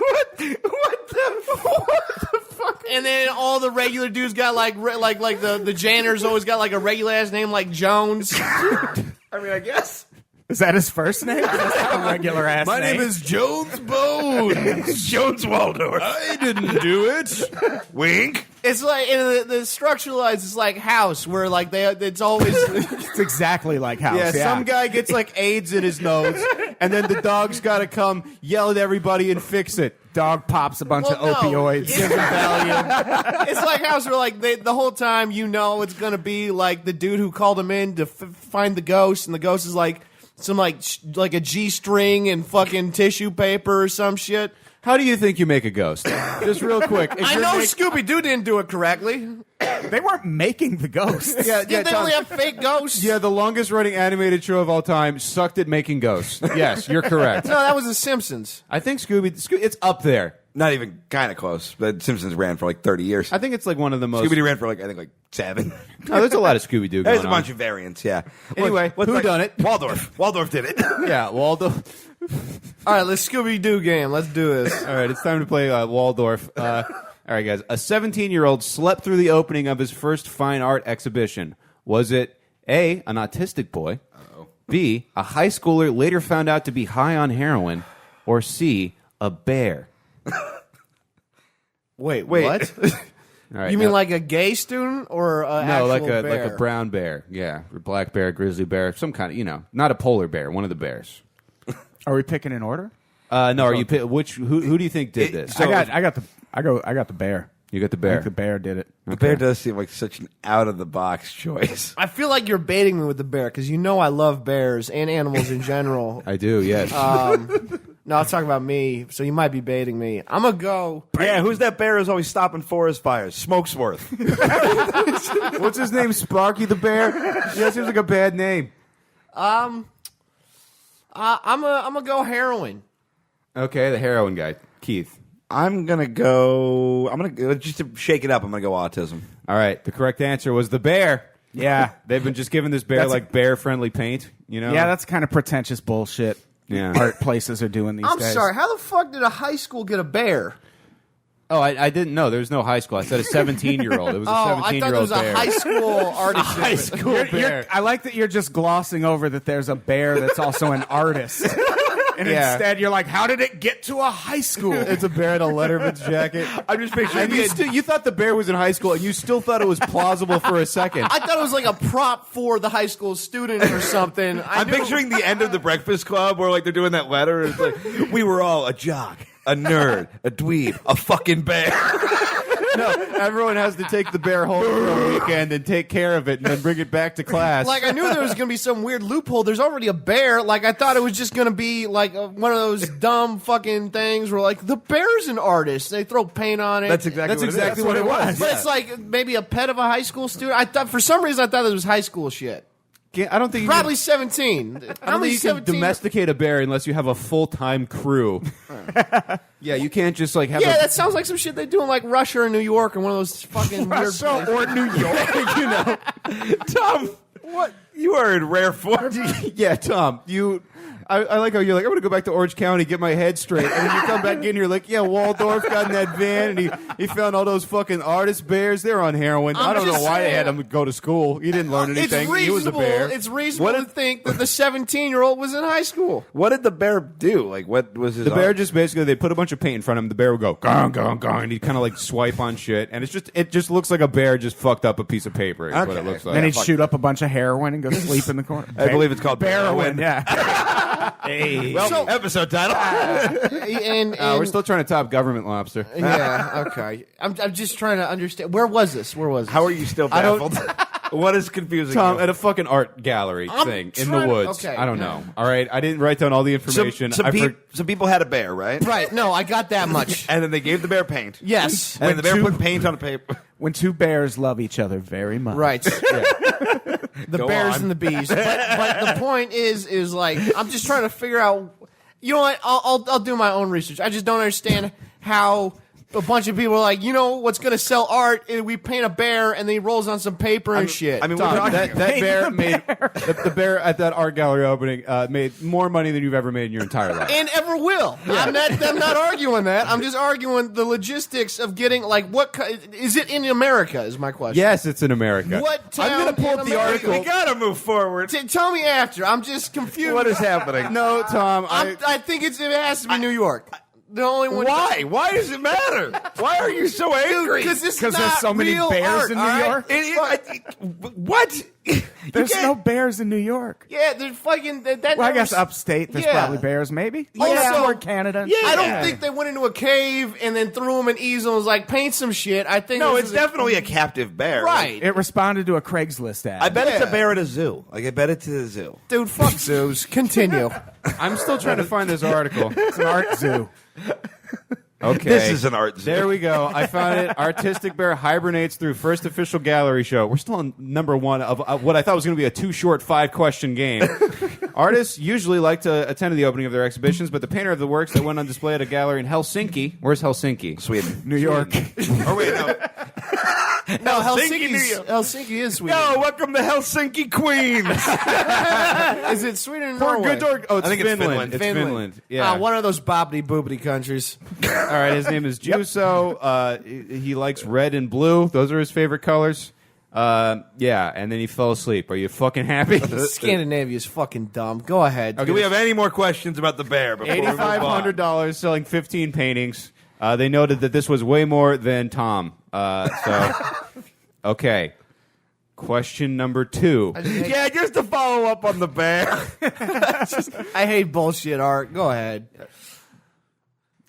What the fuck? And then all the regular dudes got like the janitors always got like a regular ass name like Jones. I mean, I guess. Is that his first name? That's not a regular ass My name is Jones Bones. Jones Waldorf. I didn't do it. Wink. It's like and the structuralized is like House, where like it's always It's exactly like House. Yeah, Yeah, some guy gets like AIDS in his nose, and then the dog's got to come yell at everybody and fix it. Dog pops a bunch of Well, no. opioids. Gives him Valium. It's like House, where like the whole time you know it's gonna be like the dude who called him in to find the ghost, and the ghost is like some like a G-string and fucking tissue paper or some shit. How do you think you make a ghost? Just real quick. If I you're know make- Scooby-Doo didn't do it correctly. They weren't making the ghosts. Yeah, Did they Tom. only have fake ghosts? Yeah, the longest running animated show of all time sucked at making ghosts. Yes, you're correct. No, that was The Simpsons. I think it's up there. Not even kind of close. The Simpsons ran for like 30 years. I think it's like one of the most. Scooby-Doo ran for like, I think like 7. No, there's a lot of Scooby-Doo going There's a on. bunch of variants, yeah. Anyway, who done it? Waldorf. Waldorf did it. Yeah, Waldo. All right, let's Scooby-Doo game. Let's do this. All right, it's time to play Waldorf. All right, guys. A 17-year-old slept through the opening of his first fine art exhibition. Was it A, an autistic boy, B, a high schooler later found out to be high on heroin, or C, a bear? Wait, what? All right, You mean now- like a gay student or an no, actual like bear? a brown bear, yeah, or black bear, grizzly bear, some kind of, not a polar bear, one of the bears. Are we picking in order? No, are you? Who do you think did this? so- I got the bear. You got the I bear. think the bear did it. The bear does seem like such an out of the box choice. I feel like you're baiting me with the bear because you know I love bears and animals in general. I do. Yes. No, I'm talking about me, so you might be baiting me. I'm gonna go. Yeah, who's that bear who's always stopping forest fires? Smokesworth. What's his name? Sparky the bear. Yeah, seems like a bad name. I'm gonna go heroin. Okay, the heroin guy, Keith. I'm gonna go just to shake it up. I'm gonna go autism. All right, the correct answer was the bear. Yeah. They've been just giving this bear That's- like bear-friendly paint. You know? Yeah, that's kind of pretentious bullshit. Yeah. Art places are doing these I'm days. sorry. How the fuck did a high school get a bear? Oh, I didn't know. There was no high school. I said a 17-year-old. It was a Oh, I 17-year-old thought it was bear. a high school artist. high school bear. I like that you're just glossing over that there's a bear that's also an artist. And Yeah. instead you're like, how did it get to a high school? It's a bear in a Letterman's jacket. I'm just picturing. You thought the bear was in high school, and you still thought it was plausible for a second. I thought it was like a prop for the high school student or something. I'm picturing the end of the Breakfast Club where like they're doing that letter. And it's like we were all a jock, a nerd, a dweeb, a fucking bear. No, everyone has to take the bear home for a weekend and take care of it, and then bring it back to class. Like I knew there was going to be some weird loophole. There's already a bear. Like I thought it was just going to be like one of those dumb fucking things where like the bear's an artist. They throw paint on it. That's exactly what it was. But it's like maybe a pet of a high school student. I thought for some reason I thought it was high school shit. I don't think you Probably can, 17. I don't How many think you can 17? domesticate a bear unless you have a full-time crew. Yeah, you can't just like have. Yeah, a, that sounds like some shit they do in like Russia or New York or one of those fucking weird. or New York, you know. Tom, what? You are in rare form. Yeah, Tom, you. I like how you're like, I'm going to go back to Orange County, get my head straight. And then you come back in, you're like, yeah, Waldorf got in that van, and he found all those fucking artist bears. They're on heroin. I don't know just why they had saying. them go to school. He didn't learn It's anything. He was a reasonable. bear. It's reasonable to think that the 17-year-old was in high school. What did the bear do? Like, what was his? The bear art? just basically, they put a bunch of paint in front of him. The bear would go, gong, gong, gong, and he'd kind of like swipe on shit. And it just looks like a bear just fucked up a piece of paper. Is what Okay. it looks like. Then he'd shoot up a bunch of heroin and go sleep in the corner. I believe it's called Heroin, yeah. Well, So- episode title. And We're still trying to top government lobster. yeah, okay. I'm just trying to understand. Where was this? How are you still I don't- baffled? What is confusing Tom, you? at a fucking art gallery I'm thing in trying the to- woods. okay. I don't know. All right, I didn't write down all the information. Some people had a bear, right? Right. No, I got that much. And then they gave the bear paint. Yes. And then the bear two- put paint on a paper. When two bears love each other very much. Right. The Go bears on. and the bees. But the point is like I'm just trying to figure out. You know what? I'll do my own research. I just don't understand how a bunch of people are like, you know, what's going to sell art? We paint a bear and then he rolls on some paper and shit. I mean, Tom, we're talking that bear made the bear at that art gallery opening made more money than you've ever made in your entire life. and ever will. I'm not arguing that. I'm just arguing the logistics of getting like is it in America? Is my question. Yes, it's in America. What town I'm going to pull in up the America? article. We gotta move forward. Tell me after. I'm just confused. What is happening? No, Tom. I think it has to be New York. The only one. Why? Why does it matter? Why are you so angry? Because this is Because not there's so many real bears art, in New all right? York? What? There's can't- no bears in New York. Yeah, there's fucking that. Well, I never- guess upstate there's Yeah. probably bears, maybe. Also- Somewhere in Canada. Yeah. I don't think they went into a cave and then threw him an easel and was like, paint some shit. I think No, this it's is definitely a captive bear. right. It responded to a Craigslist ad. I bet it's a Yeah. bear at a zoo. Like, I bet it's at a zoo. Dude, fuck zoos. Continue. I'm still trying to find this article. It's an art zoo. Okay. This is an art zoo. There we go. I found it. Artistic bear hibernates through first official gallery show. We're still on number one of what I thought was going to be a too short 5-question game. Artists usually like to attend the opening of their exhibitions, but the painter of the works that went on display at a gallery in Helsinki. Where's Helsinki? Sweden. New York. Oh, wait, no. No, Helsinki, New York. Helsinki is Sweden. Yo, welcome to Helsinki, Queens. Is it Sweden or For Norway? good dog. Oh, it's I think it's Finland. Finland. It's Finland. Yeah. One of those bobbity-boobity countries. All right. His name is Juso. He likes red and blue. Those are his favorite colors. Yeah. And then he fell asleep. Are you fucking happy? Scandinavia is fucking dumb. Go ahead. Do we have any more questions about the bear before we move on? $8,500 selling 15 paintings. They noted that this was way more than Tom. Okay. Question number 2. Yeah, just to follow up on the bear. I hate bullshit art. Go ahead.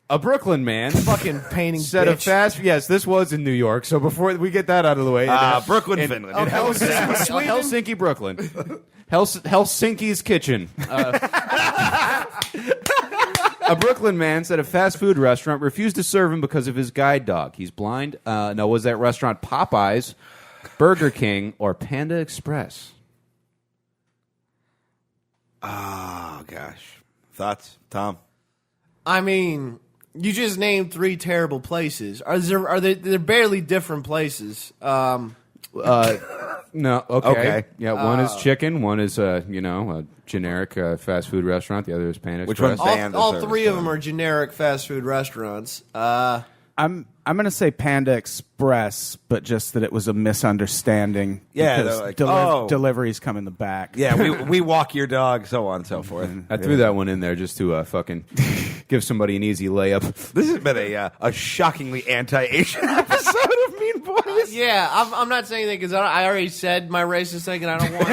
A Brooklyn man Fucking painting said a bitch. fast. Yes, this was in New York. So before we get that out of the way, Brooklyn, in Finland. Helsinki, Brooklyn, Helsinki's kitchen. A Brooklyn man said a fast food restaurant refused to serve him because of his guide dog. He's blind. Now, was that restaurant Popeyes, Burger King, or Panda Express? Oh, gosh. Thoughts, Tom? I mean, you just named 3 terrible places. They're barely different places. No. Okay. Yeah. One is chicken. One is a generic fast food restaurant. The other is Panda Which Express. one's Panda all service, 3 of them are generic fast food restaurants. I'm gonna say Panda Express, but just that it was a misunderstanding. Yeah, because they're like, oh. deliveries come in the back. Yeah, we walk your dog, so on and so forth. I threw that one in there just to fucking give somebody an easy layup. This has been a shockingly anti-Asian episode of Mean Boys. Yeah, I'm not saying anything because I already said my racist thing, and I don't want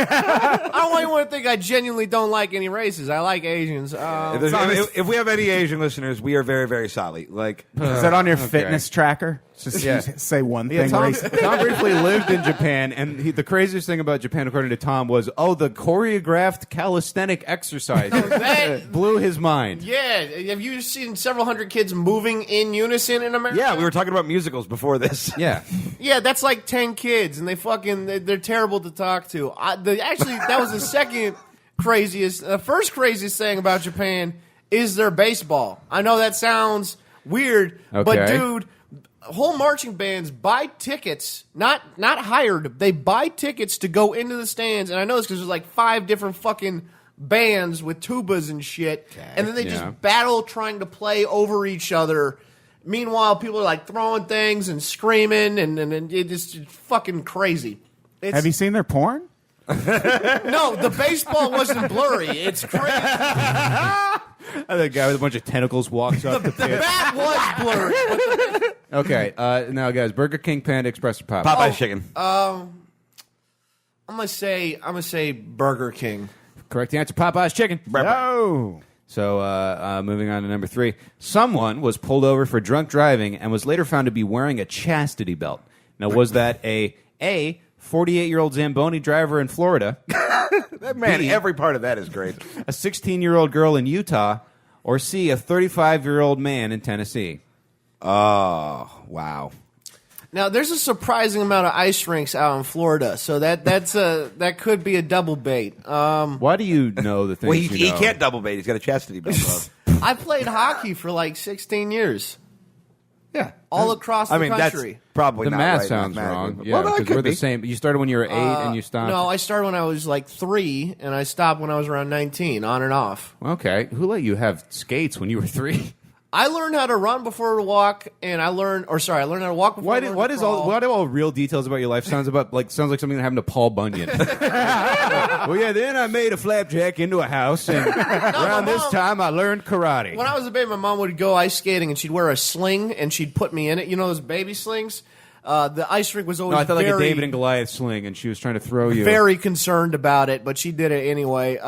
anyone to think I genuinely don't like any races. I like Asians. If we have any Asian listeners, we are very, very sorry. Like, Is that on your fitness tracker? Just say one thing. Tom racist. briefly lived in Japan, and the craziest thing about Japan, according to Tom, was the choreographed calisthenic exercise that- blew his mind. Yeah, have you seen several hundred kids moving in unison in America? yeah, we were talking about musicals before this. Yeah, Yeah, that's like 10 kids, and they're terrible to talk to. Actually, that was the second craziest. The first craziest thing about Japan is their baseball. I know that sounds weird, but Okay. dude, whole marching bands buy tickets, not hired. They buy tickets to go into the stands, and I know this because there's like 5 different fucking bands with tubas and shit, and then they Yeah. just battle trying to play over each other. Meanwhile, people are like throwing things and screaming, and it's just fucking crazy. Have you seen their porn? No, the baseball wasn't blurry. It's crazy. the guy with a bunch of tentacles walks up the The pitch. bat was blurry. Okay, now guys, Burger King, Panda Express, or Popeyes? Popeye's chicken. I'm gonna say Burger King. Correct answer, Popeye's chicken. No. So, moving on to number 3. Someone was pulled over for drunk driving and was later found to be wearing a chastity belt. Now, was that a 48-year-old Zamboni driver in Florida, That man, B. every part of that is great. a 16-year-old girl in Utah, or C, a 35-year-old man in Tennessee? Oh, wow. Now, there's a surprising amount of ice rinks out in Florida, so that could be a double bait. Why do you know the things Well, you he know? can't double bait. He's got a chastity belt on. I played hockey for like 16 years, Yeah. all across the country. That's probably The not math right sounds mathematically. wrong. Yeah, Well, no, it because could we're the be. same. You started when you were 8 and you stopped. No, I started when I was like 3, and I stopped when I was around 19, on and off. Okay, who let you have skates when you were 3? I learned how to run before to walk, and I learned how to walk before I learned to crawl. What do all real details about your life sounds like something that happened to Paul Bunyan? Well, yeah, then I made a flapjack into a house, and around this Mom- time I learned karate. When I was a baby, my mom would go ice skating, and she'd wear a sling, and she'd put me in it. You know those baby slings? The ice rink was always No, I thought like a very, David and Goliath sling, and she was trying to throw you. very concerned about it, but she did it anyway.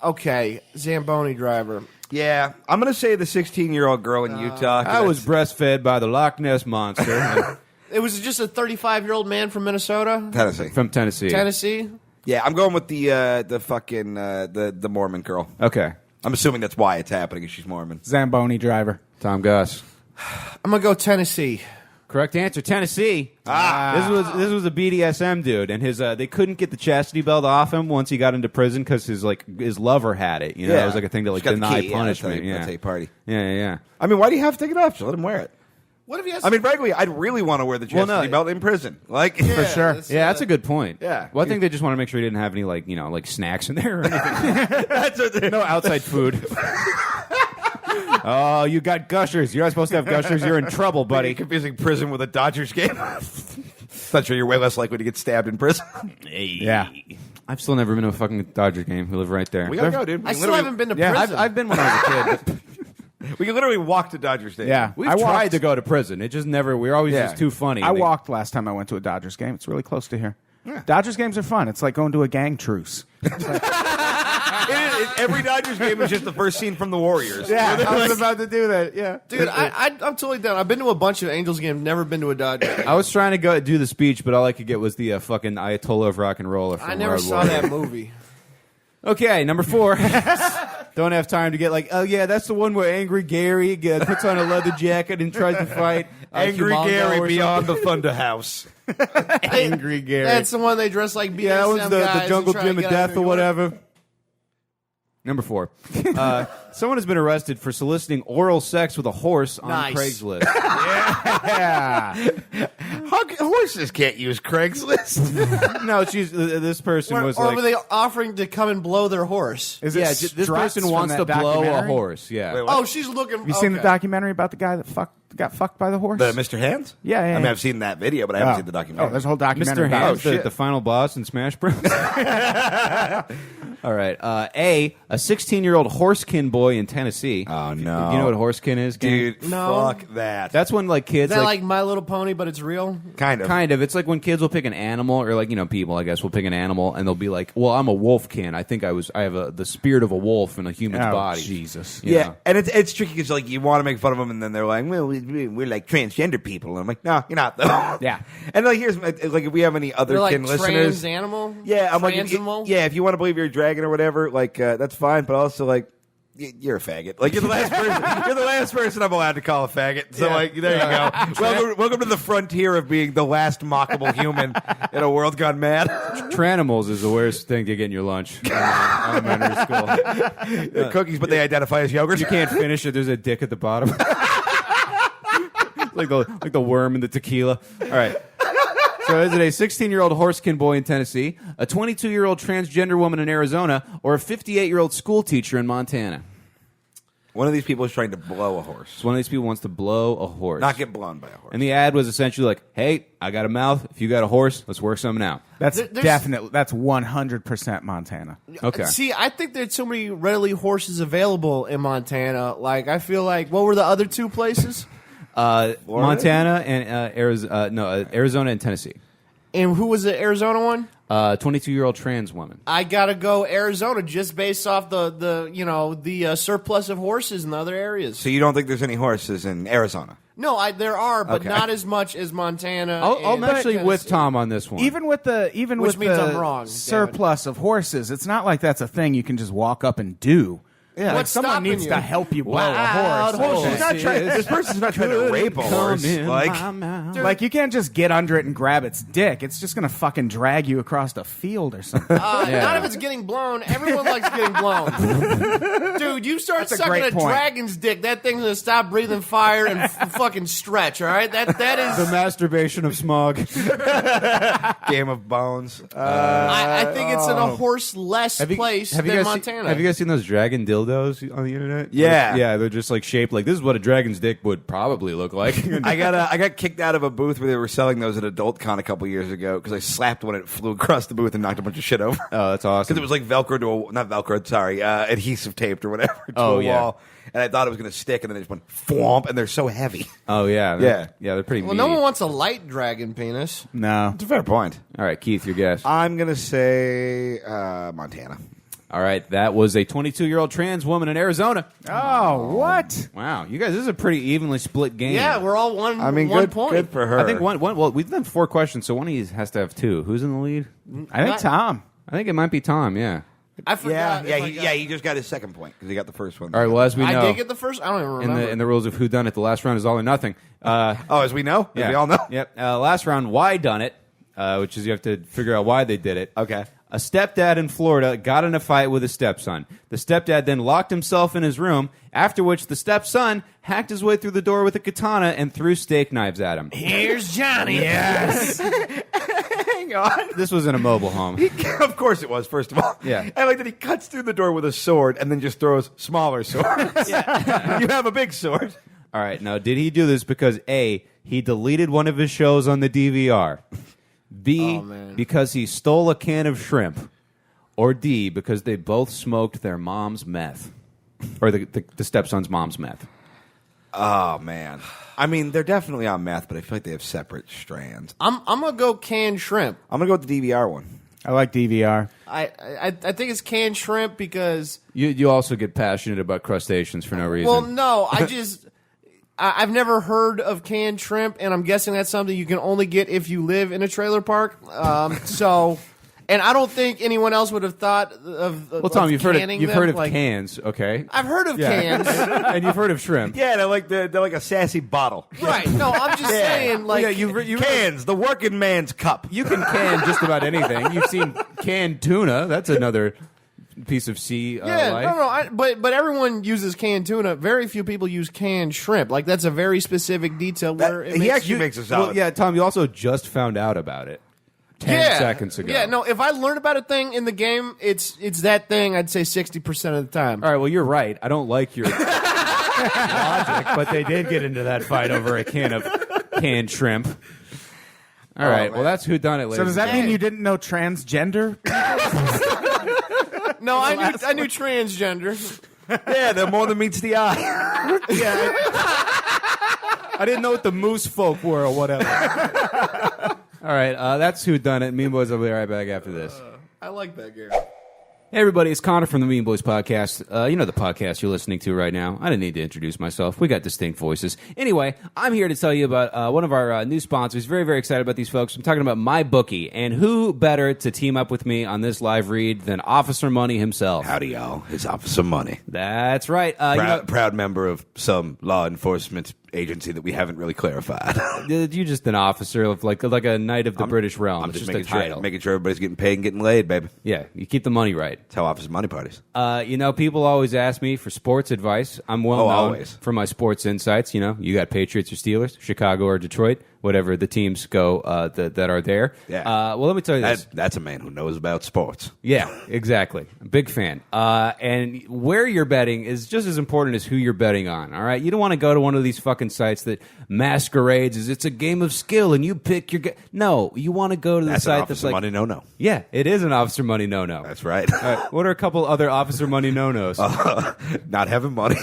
Okay, Zamboni driver. Yeah, I'm going to say the 16-year-old girl in Utah. 'cause I was that's breastfed by the Loch Ness monster It was just a 35-year-old man from Minnesota, Tennessee. from Tennessee. Tennessee. Yeah, I'm going with the fucking the Mormon girl. Okay, I'm assuming that's why it's happening, because she's Mormon. Zamboni driver. Tom Goss. I'm gonna go Tennessee. Correct answer, Tennessee. This was a BDSM dude, and his they couldn't get the chastity belt off him once he got into prison because his lover had it. You know, it was like a thing to like She's got the deny key. punishment. Yeah, that's how you party. Yeah. I mean, why do you have to take it off? Just let him wear it. What if he has? I mean, frankly, I'd really want to wear the Well, chastity no. belt in prison. Like, Yeah, for sure. that's, Yeah, that's a good point. Yeah. Well, I think they just want to make sure he didn't have any like snacks in there or anything. No outside food. Oh, you got gushers. You're not supposed to have gushers. You're in trouble, Buddy, buddy. confusing prison with a Dodgers game. Not sure you're way less likely to get stabbed in prison. Yeah. I've still never been to a fucking Dodger game. We live right there. We gotta go, dude. We I can still literally- haven't been to Yeah, prison. I've been when I was a kid. We can literally walk to Dodger Stadium. Yeah. We've I walked- tried to go to prison. It just never. We're always Yeah. just too funny. I They- walked last time I went to a Dodgers game. It's really close to here. Dodgers games are fun. It's like going to a gang truce. Every Dodgers game is just the first scene from the Warriors. Yeah, I was about to do that. Yeah, Dude, I'm totally down. I've been to a bunch of Angels games, never been to a Dodgers game. I was trying to go do the speech, but all I could get was the fucking Ayatollah of rock and roll. I never saw that movie. Okay, number 4. Don't have time to get like, oh yeah, that's the one where Angry Gary puts on a leather jacket and tries to fight Angry Humongo Gary or beyond the Thunder House. Angry Gary. That's the one they dress like BDSM Yeah, that was the guys Jungle and try to Gym of get out Death New or York. whatever. Number 4. Someone has been arrested for soliciting oral sex with a horse on Nice. Craigslist. yeah. Horses can't use Craigslist. No, this person was Or like, were they offering to come and blow their horse? Is yeah, it this Struts person from wants that to blow a documentary? horse. Yeah. Wait, what? Oh, she's looking. Have you seen the documentary about the guy that got fucked by the horse? The Mr. Hands? Yeah, yeah, I mean, yeah. I've seen that video, but I haven't seen the documentary. Oh, there's a whole documentary Mr. about Hands, it. the final boss in Smash Bros. All right. A 16-year-old horsekin boy in Tennessee. Oh, Do no. you know what horsekin is, gang? Dude, No. fuck that. That's when like kids Is that like My Little Pony, but it's real? kind of. Kind of. It's like when kids will pick an animal, or like people, I guess, will pick an animal, and they'll be like, "Well, I'm a wolfkin. I think I have the spirit of a wolf in a human's Oh, body." Jesus. You Yeah, know? and it's tricky because like you want to make fun of them, and then they're like, "Well, we're like transgender people." And I'm like, "No, you're not though." Yeah. And like here's like if we have any other They're like kin trans listeners, animal? yeah, I'm like, Trans-animal? yeah, if you want to believe you're a dragon or whatever, like that's fine. But also like, you're a faggot. Like you're the last person. You're the last person I'm allowed to call a faggot. So like, there you go. Welcome to the frontier of being the last mockable human in a world gone mad. Tranimals is the worst thing to get in your lunch in elementary school. They're cookies, but they identify as yogurt. You can't finish it. There's a dick at the bottom. like the worm in the tequila. All right. So is it a 16-year-old horsekin boy in Tennessee, a 22-year-old transgender woman in Arizona, or a 58-year-old school teacher in Montana? One of these people is trying to blow a horse, So one of these people wants to blow a horse. not get blown by a horse. And the ad was essentially like, "Hey, I got a mouth. If you got a horse, let's work something out." That's There's- definitely, that's 100% Montana. Okay. See, I think there's so many readily horses available in Montana. Like, I feel like, what were the other two places? Montana and Arizona and Tennessee. And who was the Arizona one? 22-year-old trans woman. I gotta go Arizona just based off the surplus of horses in the other areas. So you don't think there's any horses in Arizona? No, there are, but Okay. not as much as Montana. I'm and actually with Tennessee. Tom on this one. Even with the Which means I'm wrong, damn it. surplus of horses, it's not like that's a thing you can just walk up and do. Yeah. Like What's someone stopping needs you? to help you blow Wild a horse. horses. She's not trying, this person's not trying to rape a horse. Like, Like you can't just get under it and grab its dick. It's just gonna fucking drag you across the field or something. Not if it's getting blown. Everyone likes getting blown. Dude, you start That's a sucking great a point. dragon's dick, that thing's gonna stop breathing fire and fucking stretch, all right? That the is... masturbation of smog. Game of Bones. I think it's in a horse-less place than Montana. Have you guys seen those dragon dildos on the internet? Yeah. Like, yeah, they're just like shaped like this is what a dragon's dick would probably look like. I got kicked out of a booth where they were selling those at Adult Con a couple years ago because I slapped one and it flew across the booth and knocked a bunch of shit over. Oh, that's awesome. Because it was like Velcro to not Velcro, sorry, adhesive taped or whatever to Oh, a yeah. wall. And I thought it was going to stick, and then they just went thwomp, and they're so heavy. Oh yeah, Yeah. They're pretty. well, meaty. no one wants a light dragon penis. No. It's a fair point. All right, Keith, your guess. I'm going to say Montana. All right, that was a 22-year-old trans woman in Arizona. Oh, what? Wow, you guys, this is a pretty evenly split game. Yeah, we're all one. I mean, one good, point. good for her. I think one. Well, we've done 4 questions, so one of these has to have 2. Who's in the lead? I think Tom. I think it might be Tom. Yeah. I forgot. He just got his second point because he got the first one. All right. Well, as we know, I did get the first. I don't even remember. in the rules of who done it, the last round is all or nothing. as we know, Yeah. as we all know. Yep. Last round, why done it? Which is you have to figure out why they did it. Okay. A stepdad in Florida got in a fight with his stepson. The stepdad then locked himself in his room, after which the stepson hacked his way through the door with a katana and threw steak knives at him. Here's Johnny. Yes. Hang on. This was in a mobile home. Of course it was, first of all. Yeah. I like that he cuts through the door with a sword and then just throws smaller swords. You have a big sword. All right. Now, did he do this because A, he deleted one of his shows on the DVR, B, Oh, man. because he stole a can of shrimp, or D, because they both smoked their mom's meth, or the stepson's mom's meth? Oh, man. I mean, they're definitely on meth, but I feel like they have separate strands. I'm gonna go canned shrimp. I'm going to go with the DVR one. I like DVR. I think it's canned shrimp because. You also get passionate about crustaceans for no reason. Well, no, I've never heard of canned shrimp, and I'm guessing that's something you can only get if you live in a trailer park. And I don't think anyone else would have thought of. Well, Tom, you've heard of like, cans, okay? I've heard of cans, And you've heard of shrimp. Yeah, they're like a sassy bottle. right? No, I'm just saying, like, Yeah, you Cans, the working man's cup. You can can just about anything. You've seen canned tuna. That's another piece of sea yeah, life. but everyone uses canned tuna. Very few people use canned shrimp. Like that's a very specific detail where He actually makes us Well, sound. yeah, Tom, you also just found out about it 10 seconds ago. Yeah, no. If I learn about a thing in the game, it's that thing. I'd say 60% of the time. All right, well, you're right. I don't like your logic, but they did get into that fight over a can of canned shrimp. All right, well, that's who done it, ladies. So does that Yeah. mean you didn't know transgender? No, I knew transgender. Yeah, they're more than meets the eye. I didn't know what the moose folk were or whatever. All right, that's who done it. Mean Boys will be right back after this. I like that, Gary. Hey everybody, it's Connor from the Mean Boys podcast. You know the podcast you're listening to right now. I didn't need to introduce myself. We got distinct voices. Anyway, I'm here to tell you about one of our new sponsors. Very, very excited about these folks. I'm talking about MyBookie. And who better to team up with me on this live read than Officer Money himself? Howdy, y'all. It's Officer Money. That's right. Proud member of some law enforcement agency that we haven't really clarified. You're just an officer of like a knight of the British realm. I'm It's just a making title. sure everybody's getting paid and getting laid, baby. Yeah, you keep the money right. That's how Officer Money parties. People always ask me for sports advice. I'm well known always. for my sports insights. You know, you got Patriots or Steelers, Chicago or Detroit, whatever the teams go that are there. Yeah. Well, let me tell you this. That's a man who knows about sports. Yeah, exactly. Big fan. And where you're betting is just as important as who you're betting on. All right, you don't want to go to one of these fucking sites that masquerades as it's a game of skill and you pick your. No, you want to go to the That's an site Officer that's like. Money no. Yeah, it is an Officer Money no-no. That's right. All right, what are a couple other Officer Money no-nos? Not having money.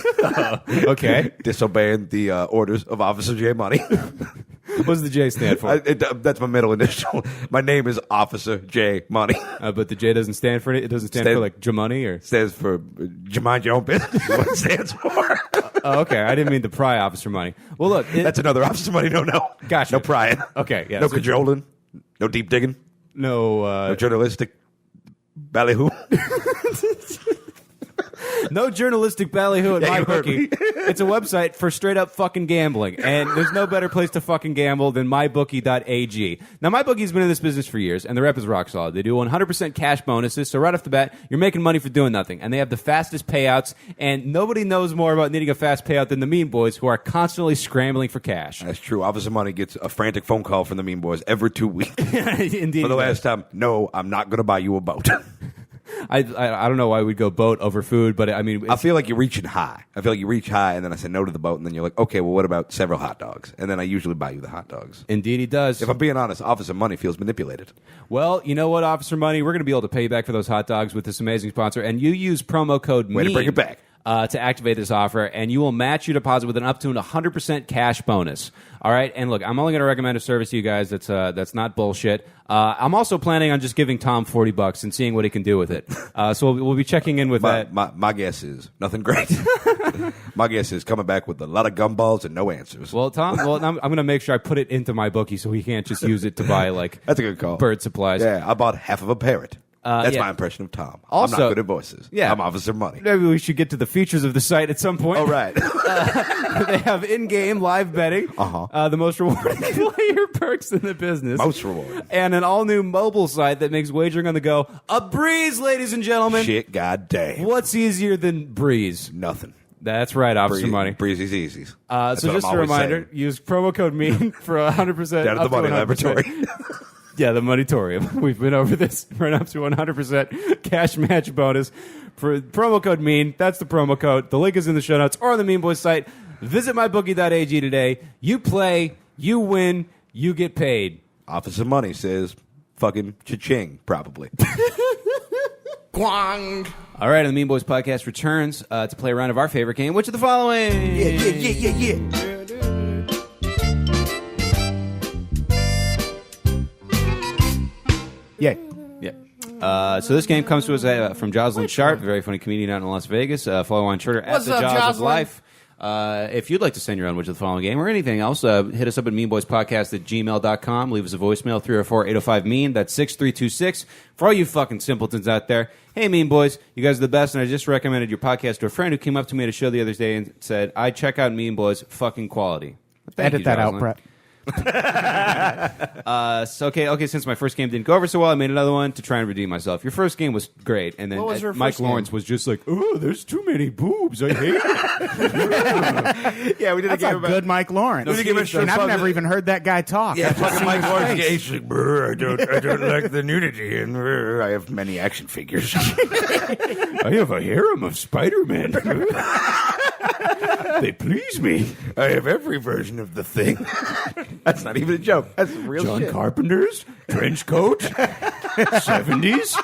Okay. Disobeying the orders of Officer J Money. What does the J stand for? That's my middle initial. My name is Officer J Money. But the J doesn't stand for it. It doesn't stand for like J-Money or. Stands for mind your own business. Is what it stands for. Oh, okay. I didn't mean to pry Officer Money. Well, look, That's another Officer Money no. Gotcha. No prying. Okay, yeah, No so- cajoling. No deep digging. no Journalistic ballyhoo. no journalistic ballyhoo at Yeah, you heard MyBookie. me. It's a website for straight up fucking gambling, and there's no better place to fucking gamble than mybookie.ag. Now, MyBookie's been in this business for years, and the rep is rock solid. They do 100% cash bonuses, so right off the bat, you're making money for doing nothing, and they have the fastest payouts, and nobody knows more about needing a fast payout than the Mean Boys, who are constantly scrambling for cash. That's true. Officer Money gets a frantic phone call from the Mean Boys every 2 weeks. Indeed. For the last time, no, I'm not going to buy you a boat. I don't know why we'd go boat over food, but I mean, I feel like you're reaching high. I feel like you reach high, and then I say no to the boat, and then you're like, okay, well, what about several hot dogs? And then I usually buy you the hot dogs. indeed he does. If I'm being honest, Officer Money feels manipulated. Well, you know what, Officer Money? We're going to be able to pay you back for those hot dogs with this amazing sponsor, and you use promo code Way to MEAN bring it back. To activate this offer, and you will match your deposit with an up to 100% cash bonus. All right, and look, I'm only going to recommend a service to you guys that's not bullshit. I'm also planning on just giving Tom $40 and seeing what he can do with it. So we'll be checking in with that. My guess is nothing great. My guess is coming back with a lot of gumballs and no answers. Well, Tom, I'm going to make sure I put it into my bookie so he can't just use it to buy like That's a good call. bird supplies. Yeah, I bought half of a parrot. That's yeah. my impression of Tom. Also- I'm not good at voices. Yeah. I'm Officer Money. Maybe we should get to the features of the site at some point. All right. They have in-game live betting, the most rewarding player perks in the business, Most rewarding. and an all-new mobile site that makes wagering on the go a breeze, ladies and gentlemen. Shit, goddamn. What's easier than breeze? Nothing. That's right, Officer Money. Breezy's easy. So just a reminder, use promo code MEAN for 100% Down at up the to Money 100%. Laboratory. Yeah, the Moneytorium. We've been over this for an up to 100% cash match bonus for promo code MEAN. That's the promo code. The link is in the show notes or on the Mean Boys site. Visit mybookie.ag today. You play, you win, you get paid. Officer Money says fucking cha-ching, probably. Quang. All right, and the Mean Boys podcast returns to play a round of our favorite game, which are the following. Yeah. Yeah. Yeah. So this game comes to us from Jocelyn Sharp, a very funny comedian out in Las Vegas. Follow on Twitter What's at the up, Jaws of Jocelyn? Life. If you'd like to send your own Which of the Following game or anything else, hit us up at meanboyspodcast@gmail.com. Leave us a voicemail, 304-805-MEAN. That's 6326. For all you fucking simpletons out there, hey, Mean Boys, you guys are the best, and I just recommended your podcast to a friend who came up to me at a show the other day and said, I check out Mean Boys, fucking quality. Thank Edit you, that out, Jocelyn. Brett. Okay, since my first game didn't go over so well, I made another one to try and redeem myself. Your first game was great, and then What was your Mike first Lawrence game? was just like, oh, there's too many boobs. I hate it. Yeah, we did That's a a game about good Mike Lawrence. We did a game about and I've strip never clubs. even heard that guy talk. Yeah, I've just fucking seen Mike his Lawrence. face. He's like, "Brr, I don't like the nudity, and I have many action figures. I have a harem of Spider-Man. They please me. I have every version of the thing." That's not even a joke. That's real John shit. Carpenter's trench coat, 70s,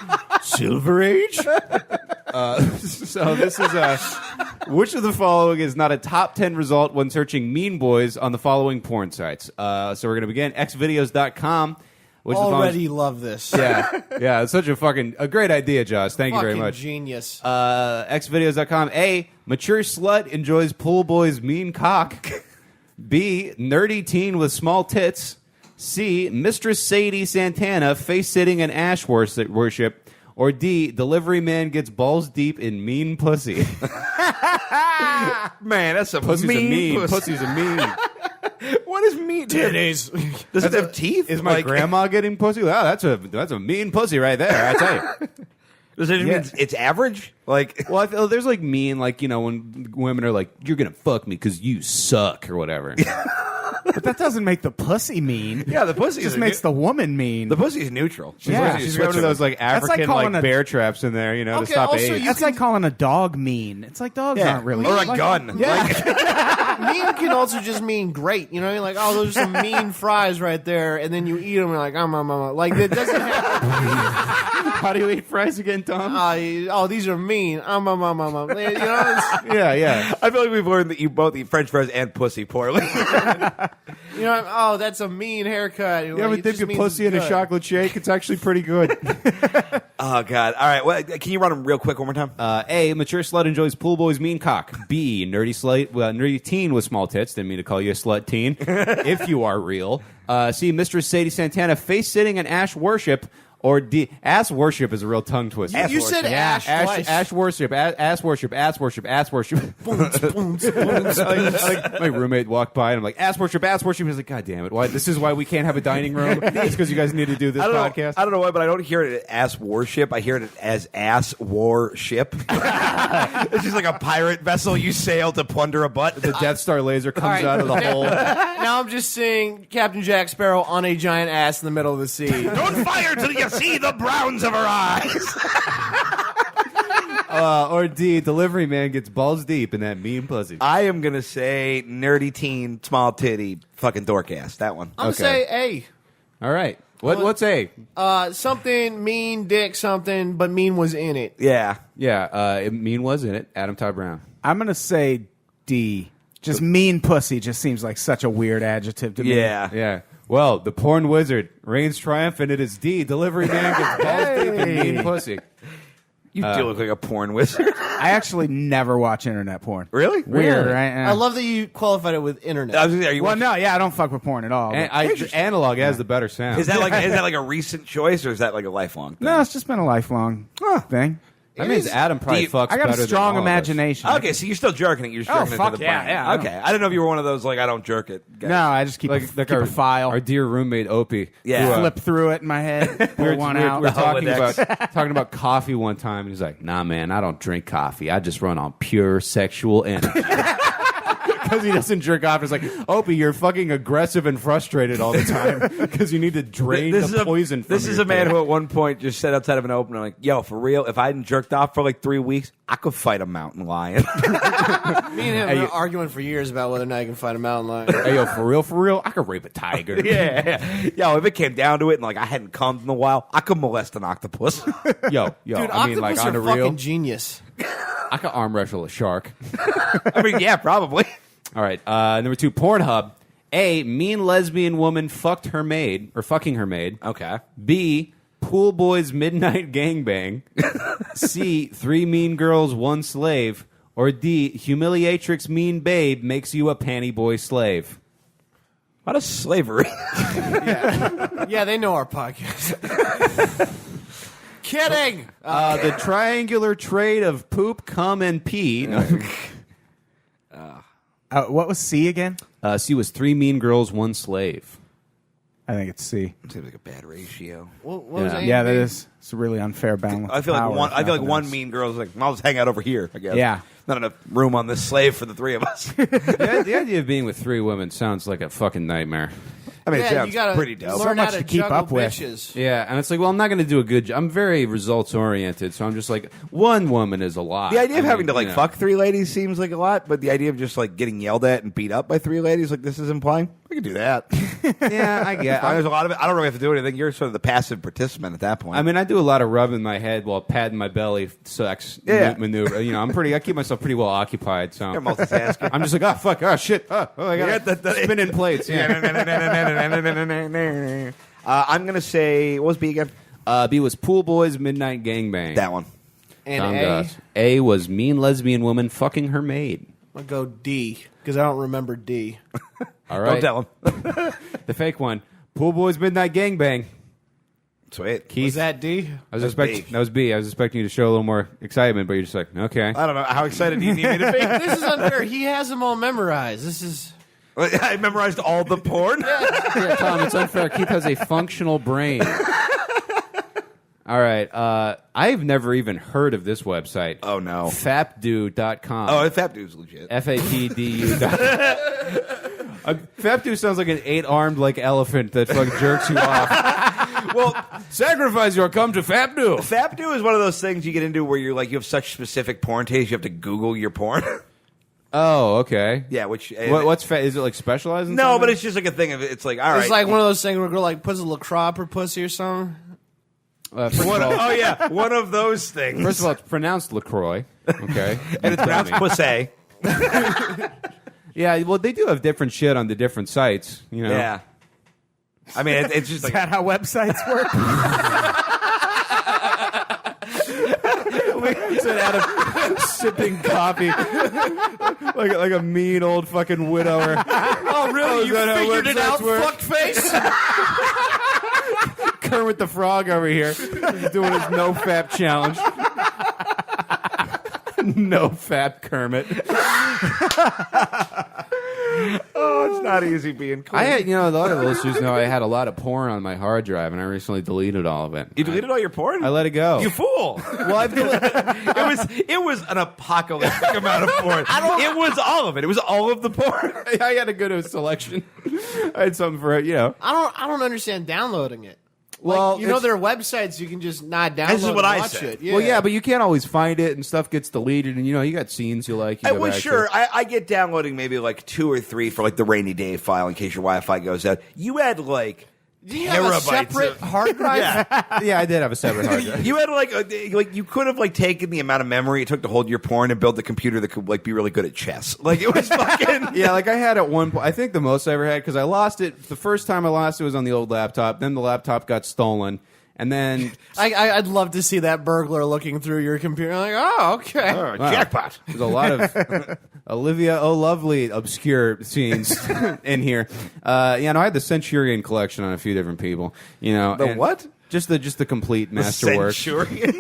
Silver Age. So this is which of the following is not a top 10 result when searching Mean Boys on the following porn sites? So we're going to begin xvideos.com. Which is the following- Already love this. yeah, it's such a great idea, Josh. Thank you very Fucking much. genius. Xvideos.com. A, mature slut enjoys pool boy's mean cock. B, nerdy teen with small tits. C, Mistress Sadie Santana face-sitting and ash worship. Or D, delivery man gets balls deep in mean pussy. Man, that's a Pussy's mean a mean. pussy. Pussy's a mean. What is mean? Titties. Does it have teeth? Is my Like- grandma getting pussy? Wow, that's a mean pussy right there, I tell you. Does it mean it's average? Like, Well, I feel there's like mean, like, when women are like, you're going to fuck me because you suck or whatever. But that doesn't make the pussy mean. yeah, the pussy It just is makes the woman mean. the pussy is neutral. Yeah, She's got one of those like That's like African calling like a- bear traps in there, to Okay, stop also AIDS. you That's like calling a dog mean. It's like dogs aren't really or a like- gun. Yeah. Mean can also just mean great. You know, you're like, oh, those are some mean fries right there, and then you eat them, and you're like, like it doesn't have. How do you eat fries again, Tom? Oh, these are mean. You know, it's, Yeah. I feel like we've learned that you both eat French fries and pussy poorly. you know, oh, that's a mean haircut. You ever dip your pussy in a chocolate shake? It's actually pretty good. Oh God! All right, well, can you run them real quick one more time? A, mature slut enjoys pool boy's mean cock. B, nerdy teen with small tits. Didn't mean to call you a slut teen. If you are real. C, Mistress Sadie Santana face sitting and ash worship. Or D, ass worship is a real tongue twister. You said ash twice. Ash worship, ass worship, ass worship, ass worship. My roommate walked by and I'm like, ass worship, ass worship. He's like, God damn it! Why? This is why we can't have a dining room. It's because you guys need to do this podcast. I don't know why, but I don't hear it as ass worship. I hear it as ass warship. It's just like a pirate vessel you sail to plunder a butt. The Death Star laser comes All right. out of the hole. Now I'm just seeing Captain Jack Sparrow on a giant ass in the middle of the sea. Don't fire till you see the browns of her eyes. Or D, delivery man gets balls deep in that mean pussy. I am gonna say nerdy teen, small titty, fucking dork ass. That one. I'm gonna say All right. What's A? something mean, dick, something, but mean was in it. Yeah. Yeah, mean was in it. Adam Todd Brown. I'm going to say D. Just mean pussy just seems like such a weird adjective to me. Yeah. Yeah. Well, the porn wizard reigns triumphant. It is D. Delivery man gets balls deep in mean pussy. You do look like a porn wizard. I actually never watch internet porn. Really? Weird, Really? right? I love that you qualified it with internet. I was gonna say, are you Well, watching- no, yeah, I don't fuck with porn at all. And but- analog has the better sound. Is that like a recent choice or is that like a lifelong thing? no, it's just been a lifelong thing. that means Adam probably fucks I got better a strong than all of us. imagination. Okay, so you're still jerking it. You're just Oh, jerking it fuck to the yeah, point. yeah, I Okay, I didn't know if you were one of those like I don't jerk it guys. No, I just keep, Like keep a file. Our dear roommate Opie. Yeah. who, flip through it in my head, pull one out. We were talking Holodeck. about coffee one time, and he's like, "Nah, man, I don't drink coffee. I just run on pure sexual energy." Because he doesn't jerk off. It's like, Opie, you're fucking aggressive and frustrated all the time because you need to drain the poison from This is your a man dick. who at one point just said outside of an opener, like, yo, for real, if I hadn't jerked off for like 3 weeks, I could fight a mountain lion. Me and him have been arguing for years about whether or not you can fight a mountain lion. Hey, yo, for real, I could rape a tiger. yeah. Yo, if it came down to it and like I hadn't come in a while, I could molest an octopus. Yo, Dude, I mean, like, octopus on the are real, fucking genius. I could arm wrestle a shark. I mean, yeah, probably. All right, number 2, Pornhub. A, mean lesbian woman fucked her maid, or fucking her maid. Okay. B, Pool Boys Midnight Gangbang, C, 3 mean girls, 1 slave, or D, Humiliatrix Mean Babe makes you a panty boy slave? What a slavery. Yeah, they know our podcast. Kidding. The triangular trade of poop, cum, and pee. What was C again? C was 3 mean girls, 1 slave. I think it's C. Seems like a bad ratio. What was A Yeah, and that B? is. It's a really unfair balance. I feel like power, one. if I feel like nothing one else. mean girl's like, I'll just hang out over here. I guess. Yeah. Not enough room on this slave for the 3 of us. The idea of being with 3 women sounds like a fucking nightmare. I mean, Yeah, it you sounds gotta pretty dope. learn So how much to to keep juggle up with. bitches. Yeah, and it's like, well, I'm not going to do a good job. I'm very results oriented, so I'm just like, one woman is a lot. The idea of I having mean, to like you know. fuck 3 ladies seems like a lot, but the idea of just like getting yelled at and beat up by 3 ladies, like this is implying, we can do that. Yeah, I get. There's a lot of it. I don't really have to do anything. You're sort of the passive participant at that point. I mean, I do a lot of rubbing my head while patting my belly, sex maneuver. You know, I keep myself pretty well occupied. So You're multitasking. I'm just like, oh fuck, oh shit, oh I got spinning plates. Yeah. I'm gonna say, what was B again? B was Pool Boys Midnight Gangbang. That one. And Tom A, Goss. A was mean lesbian woman fucking her maid. I'll go D because I don't remember D. All right, Don't tell him. the fake one. Pool Boys Midnight Gangbang. Sweet. Keith, Was that D? I was That's expecting B. that was B. I was expecting you to show a little more excitement, but you're just like, okay. I don't know. How excited do you need me to be? This is unfair. He has them all memorized. This is. I memorized all the porn. Yeah, Tom, it's unfair. Keith has a functional brain. All right. I've never even heard of this website. Oh, no. Fapdu.com. Oh, Fap Dude's legit. FAPDU. Fapdu sounds like an 8-armed like elephant that fucking jerks you off. Well, Sacrifice your come to Fapdu. Fapdu is one of those things you get into where you're like, you have such specific porn taste, you have to Google your porn. Oh, okay. Yeah, which What's is it like specialized in no, something? but it's just like a thing of it's like all right. It's like one of those things where a girl like puts a LaCroix up her pussy or something. First of one, all, oh yeah, one of those things. first of all, it's pronounced LaCroix. Okay. and it's pronounced pussy. Yeah, well, they do have different shit on the different sites, you know. Yeah. I mean, it's just Is like that how websites work? It's an Adam sipping coffee like a mean old fucking widower. Oh, really? You figured it out, fuckface? Kermit the Frog over here doing his no fap challenge. No fap Kermit. oh, it's not easy being cool. I had, a lot of listeners know I had a lot of porn on my hard drive, and I recently deleted all of it. You deleted all your porn? I let it go. You fool! Well, I've it was an apocalyptic amount of porn. It was all of it. It was all of the porn. I had a good selection. I had something for it, I don't understand downloading it. Well, Like, there are websites you can just not download. This is what and I watch said. it. Yeah. Well, yeah, but you can't always find it, and stuff gets deleted, and you got scenes you like. You I go was back sure. to. I get downloading maybe like 2 or 3 for like the rainy day file in case your Wi-Fi goes out. You had like Do you have a terabytes separate of- hard drive? Yeah. Yeah, I did have a separate hard drive. You had like you could have like taken the amount of memory it took to hold your porn and build a computer that could like be really good at chess. Like it was fucking Yeah, like I had at one point. I think the most I ever had because I lost it. The first time I lost it was on the old laptop. Then the laptop got stolen, and then I'd love to see that burglar looking through your computer. Like, oh, okay. oh, jackpot. there's a lot of Olivia O'Lovely obscure scenes in here. I had the Centurion collection on a few different people. The what? Just the complete masterwork. Centurion.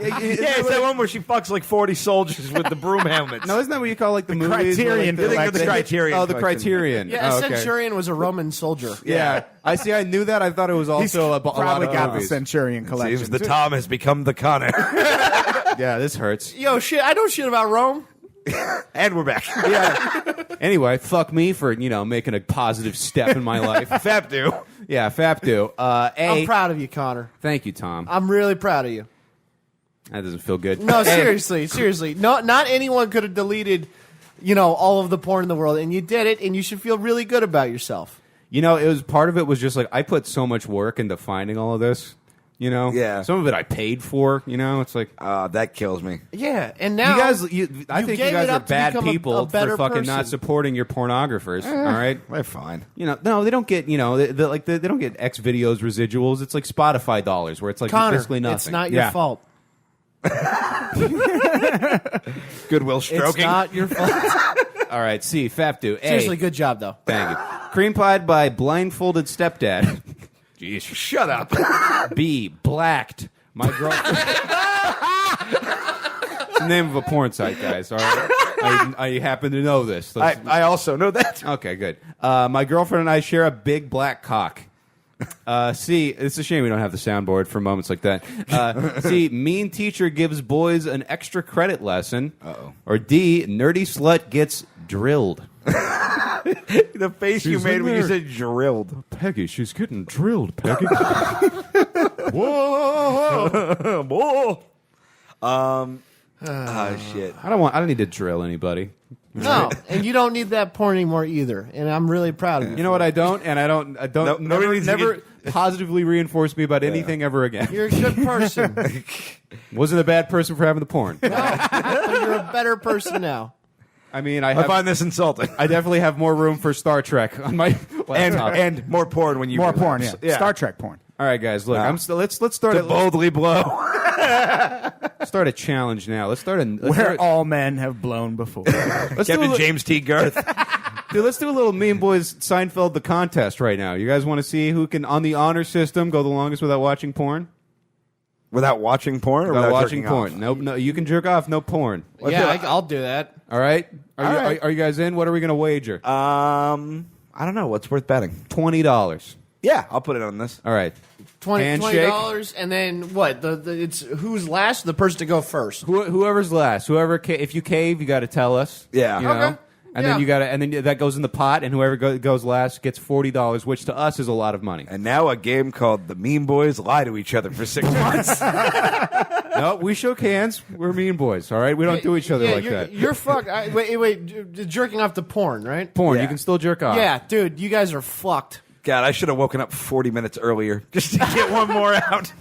yeah, it's that one where she fucks like 40 soldiers with the broom helmets. No, isn't that what you call like the movies? Criterion where, like, collection. The Criterion Oh, the collection. Criterion. Yeah, oh, a okay. centurion was a Roman soldier. Yeah, I see. I knew that. I thought it was also a lot Probably of got the movies. Centurion collection. Seems the Tom has become the Connor. Yeah, this hurts. Yo, shit, I know shit about Rome. And we're back. Yeah. Anyway, fuck me for making a positive step in my life. Fapdu. Yeah, Fapdu. I'm proud of you, Connor. Thank you, Tom. I'm really proud of you. That doesn't feel good. No, seriously. No, not anyone could have deleted, all of the porn in the world, and you did it, and you should feel really good about yourself. It was part of it was just like I put so much work into finding all of this. You know, Yeah. Some of it I paid for. You know, it's like That kills me. Yeah, and now I think you gave guys it are up to bad become a people better for fucking not person. supporting your pornographers. All right, They're fine. you know, no, they don't get they don't get X videos residuals. It's like Spotify dollars, where it's like Connor, basically nothing. it's not your Yeah. fault. Goodwill It's stroking. not your fault. All right, C, Fapdu. A, Seriously, good job though. thank you. Cream pied by blindfolded stepdad. Jeez, shut up. B, blacked. My girlfriend. It's the name of a porn site, guys. All right, I happen to know this. I also know that. Okay, good. My girlfriend and I share a big black cock. C, it's a shame we don't have the soundboard for moments like that. C, mean teacher gives boys an extra credit lesson. Uh-oh. Or D, nerdy slut gets drilled. The face you She's made in when you there. said drilled. Peggy, she's getting drilled, Peggy. Whoa. Shit. I don't need to drill anybody. No, and you don't need that porn anymore either. And I'm really proud of you. You know what? I don't, and I don't. nobody needs to Never get- positively reinforce me about anything ever again. You're a good person. Wasn't a bad person for having the porn. But you're a better person now. I mean, I find this insulting. I definitely have more room for Star Trek on my laptop. and more porn when you More relapse. porn, yeah. Star Trek porn. All right, guys. Look, let's start To boldly blow. start a challenge now. Let's start Where all men have blown before. let's do a Captain li- James T. Garth. Dude, let's do a little Mean Boys Seinfeld the contest right now. You guys want to see who can on the honor system go the longest without watching porn? Without watching porn or Without without watching jerking porn. off? No, you can jerk off. No porn. Yeah, I'll do that. All right. All right. Are you guys in? What are we going to wager? I don't know. What's worth betting? $20. Yeah, I'll put it on this. All right. Handshake. $20, and then what? It's who's last? The person to go first. Whoever's last. If you cave, you got to tell us. Yeah. You know? Okay. And then that goes in the pot, and whoever goes last gets $40, which to us is a lot of money. And now a game called The Mean Boys Lie to Each Other for 6 months. No, we shook hands. We're mean boys. All right, we don't do each other like that. You're fucked. Wait, jerking off to porn, right? Porn, Yeah. you can still jerk off. Yeah, dude, you guys are fucked. God, I should have woken up 40 minutes earlier just to get one more out.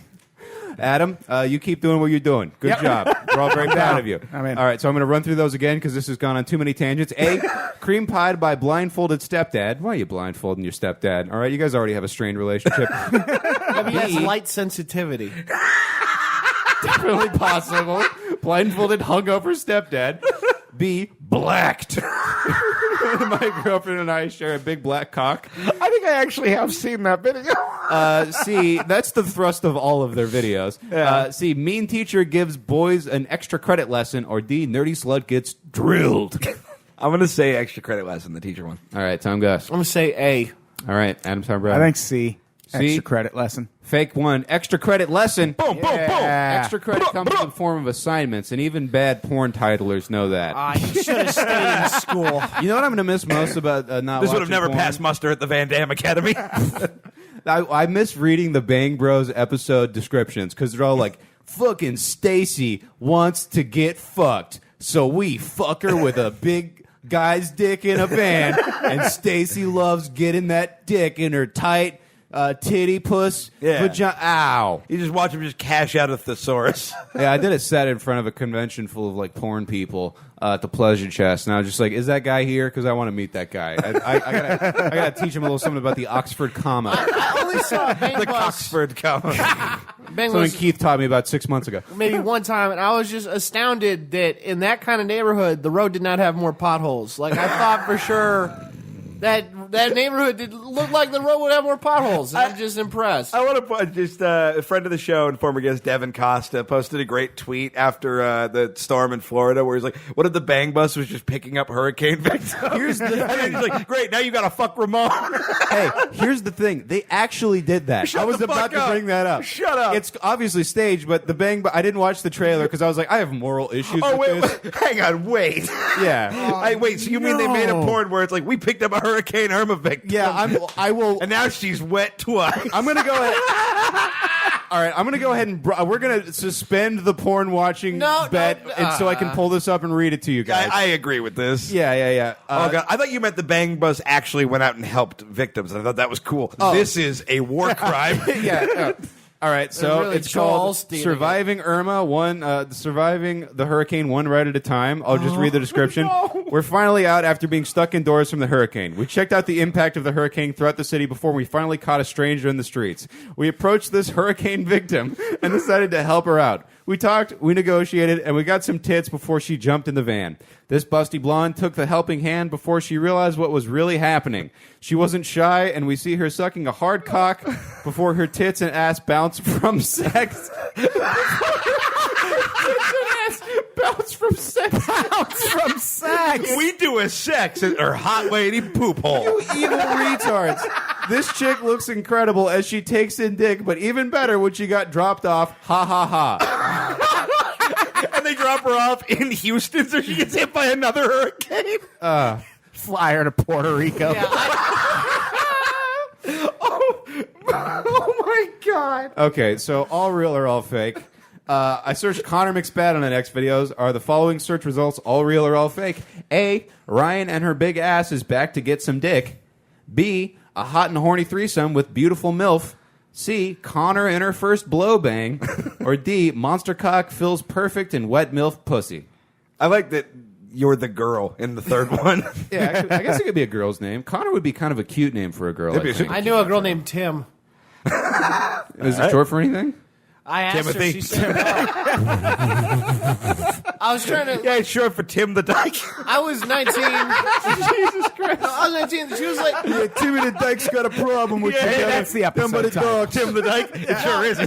Adam, you keep doing what you're doing. Good job. We're all very proud of you. I'm in. All right, so I'm going to run through those again because this has gone on too many tangents. A, cream pied by blindfolded stepdad. Why are you blindfolding your stepdad? All right, you guys already have a strained relationship. Maybe that's light sensitivity. Definitely possible. Blindfolded, hungover stepdad. B, blacked. My girlfriend and I share a big black cock. I think I actually have seen that video. C, that's the thrust of all of their videos. C, mean teacher gives boys an extra credit lesson. Or D, nerdy slut gets drilled. I'm going to say extra credit lesson, the teacher one. All right, Tom Gus. I'm gonna say A. All right, Adam Sarbrad. I think C. C? Extra credit lesson. Fake one. Extra credit lesson. Boom, boom, boom. Extra credit comes in the form of assignments, and even bad porn titlers know that. You should have stayed in school. You know what I'm going to miss most about not This would have watching never porn? passed muster at the Van Damme Academy. I miss reading the Bang Bros episode descriptions because they're all like, fucking Stacy wants to get fucked, so we fuck her with a big guy's dick in a van, and Stacy loves getting that dick in her tight titty puss vagina. Ow. You just watch him just cash out a thesaurus. Yeah, I did a set in front of a convention full of like porn people at the Pleasure Chest, and I was just like, "Is that guy here? Because I want to meet that guy. I gotta teach him a little something about the Oxford comma." I only saw Bang The Bus. Oxford comma. Bang Something Bus Keith taught me about 6 months ago. maybe one time, and I was just astounded that in that kind of neighborhood, the road did not have more potholes. Like I thought for sure that neighborhood did look like the road would have more potholes. And I'm just impressed. I want to put just a friend of the show and former guest Devin Costa posted a great tweet after the storm in Florida where he's like, "What if the Bang Bus was just picking up hurricane victims?" Here's the and then he's like, "Great, now you got to fuck Ramon." Hey, here's the thing. They actually did that. Shut I was the about fuck to up. bring that up. Shut up. It's obviously staged, but the Bang. I didn't watch the trailer because I was like, I have moral issues Oh with wait, this. hang on, wait. Yeah. Wait, so you mean they made a porn where it's like we picked up a Hurricane Irma victim? Yeah, I will. And now she's wet twice. I'm gonna go ahead. All right, I'm gonna go ahead and we're gonna suspend the porn watching bet, and so I can pull this up and read it to you guys. I agree with this. Yeah. Oh God! I thought you meant the Bang Bus actually went out and helped victims. I thought that was cool. This is a war crime. Yeah. All right, so really it's Joel called Osteen Surviving Irma, surviving the hurricane one right at a time. I'll just read the description. We're finally out after being stuck indoors from the hurricane. We checked out the impact of the hurricane throughout the city before we finally caught a stranger in the streets. We approached this hurricane victim and decided to help her out. We talked, we negotiated, and we got some tits before she jumped in the van. This busty blonde took the helping hand before she realized what was really happening. She wasn't shy, and we see her sucking a hard cock before her tits and ass bounce from sex. Bounce from sex. Bounce from sex. We do a sex at her hot lady poop hole. You evil retards. This chick looks incredible as she takes in dick, but even better when she got dropped off. Ha ha ha. And they drop her off in Houston so she gets hit by another hurricane. Fly her to Puerto Rico. Oh my God. Okay, so all real or all fake. I searched Connor McSpad on the next videos. Are the following search results all real or all fake? A. Ryan and her big ass is back to get some dick. B. A hot and horny threesome with beautiful MILF. C. Connor in her first blow bang. Or D. Monster cock feels perfect in wet MILF pussy. I like that you're the girl in the third one. Yeah, actually, I guess it could be a girl's name. Connor would be kind of a cute name for a girl. That'd be I a think. I knew a girl named Tim. Is it short for anything? I asked her. Timothy. She said, I was trying to. Yeah, it's short for Tim the Dyke. I was 19. Jesus Christ. I was 19. She was like, Timmy the Dyke's got a problem with That's the episode title. Tim the Dyke. It sure is.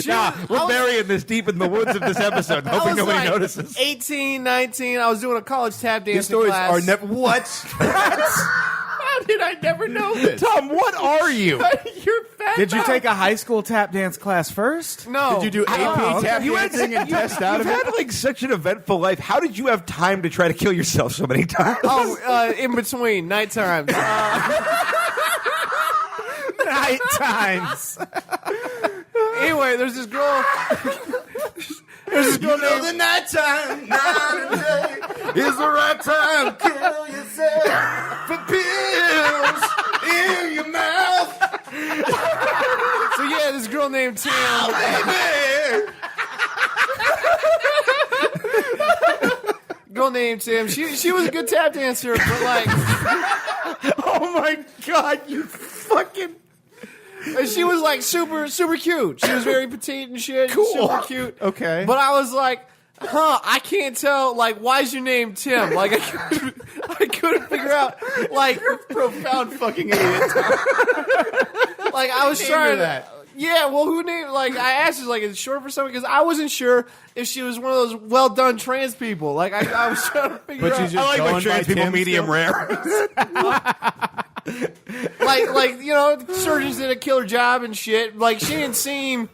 no, We're burying this deep in the woods of this episode, I hoping was nobody like notices. 18, 19. I was doing a college tap dancing These stories class. are never. What? How did I never know this? Tom, what are you? You're fat. Did you mouth. take a high school tap dance class first? No. Did you do AP tap You had, dancing and test out you've of it? had like such an eventful life. How did you have time to try to kill yourself so many times? Oh, in between night times. Night times. Anyway, there's this girl. There's this girl named. the nighttime, night and day is the right time. Kill yourself for pills in your mouth, So yeah, this girl named Tim. baby. Girl named Tim. She was a good tap dancer, but like, Oh my God, you fucking. she was like super cute. She was very petite and shit. Cool. Super cute. Okay. But I was like, I can't tell. Like, why is your name Tim? Like, I couldn't figure out. Like, Profound fucking idiot. like I was Named trying her to. that. Yeah, well, who named? Like, I asked her, like, is it short for something? Because I wasn't sure if she was one of those well done trans people. Like, I was trying to figure But out. she's just I like going when trans by people Tim medium still? rare. like you know, surgeons did a killer job and shit. Like, she didn't seem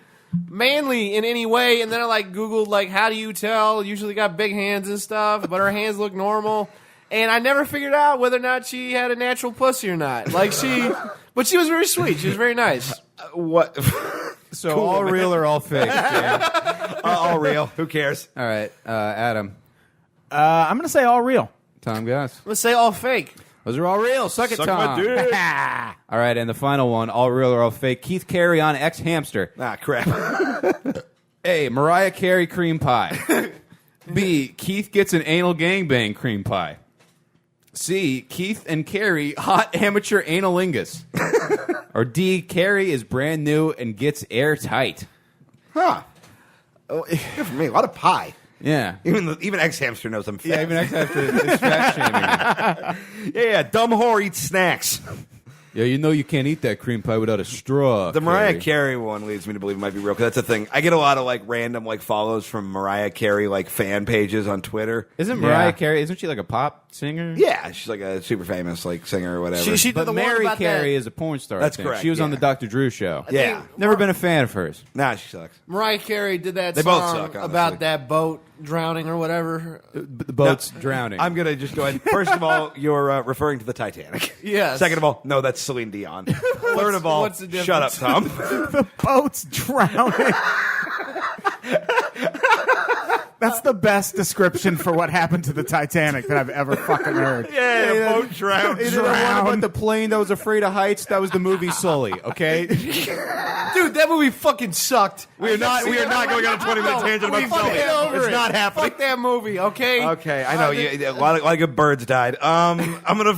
manly in any way. And then I like Googled like, how do you tell? Usually got big hands and stuff, but her hands look normal. And I never figured out whether or not she had a natural pussy or not. Like but she was very sweet. She was very nice. What? So all real or all fake? All real. Who cares? All right, Adam, I'm going to say all real. Tom Goss. Let's say all fake. Those are all real. Suck it, Suck Tom. my dick. All right, and the final one, all real or all fake. Keith Carey on X Hamster. Ah, crap. A. Mariah Carey cream pie. B. Keith gets an anal gangbang cream pie. C. Keith and Carey hot amateur analingus. Or D. Carey is brand new and gets airtight. Huh. Oh, good for me. A lot of pie. Yeah. Even ex-hamster knows I'm fat. Yeah, even X Hamster is fat shaming. Yeah, dumb whore eats snacks. Yeah, you know you can't eat that cream pie without a straw. The Mariah Carey. Carey one leads me to believe it might be real, because that's the thing. I get a lot of like random like follows from Mariah Carey like fan pages on Twitter. Isn't Mariah Yeah. Carey, isn't she like a pop singer? Yeah, she's like a super famous like singer or whatever. She did But the one Mary about Carey that. is a porn star. I That's think. correct, She was on yeah. the Dr. Drew show. Yeah. Never been a fan of hers. Nah, she sucks. Mariah Carey did that They both song suck, honestly. about that boat drowning or whatever. The boat's drowning. I'm gonna just go ahead. First of all, you're referring to the Titanic. Yes. Second of all, no, that's Celine Dion. Third of all, what's the difference? shut up, Tom. The boat's drowning. That's the best description for what happened to the Titanic that I've ever fucking heard. Yeah, boat drowned. Is it the one about the plane that was afraid of heights? That was the movie Sully, okay? Dude, that movie fucking sucked. We are not going on a 20-minute tangent about Sully. It's not happening. Fuck that movie, okay? Okay, I know. A lot of good birds died. I'm gonna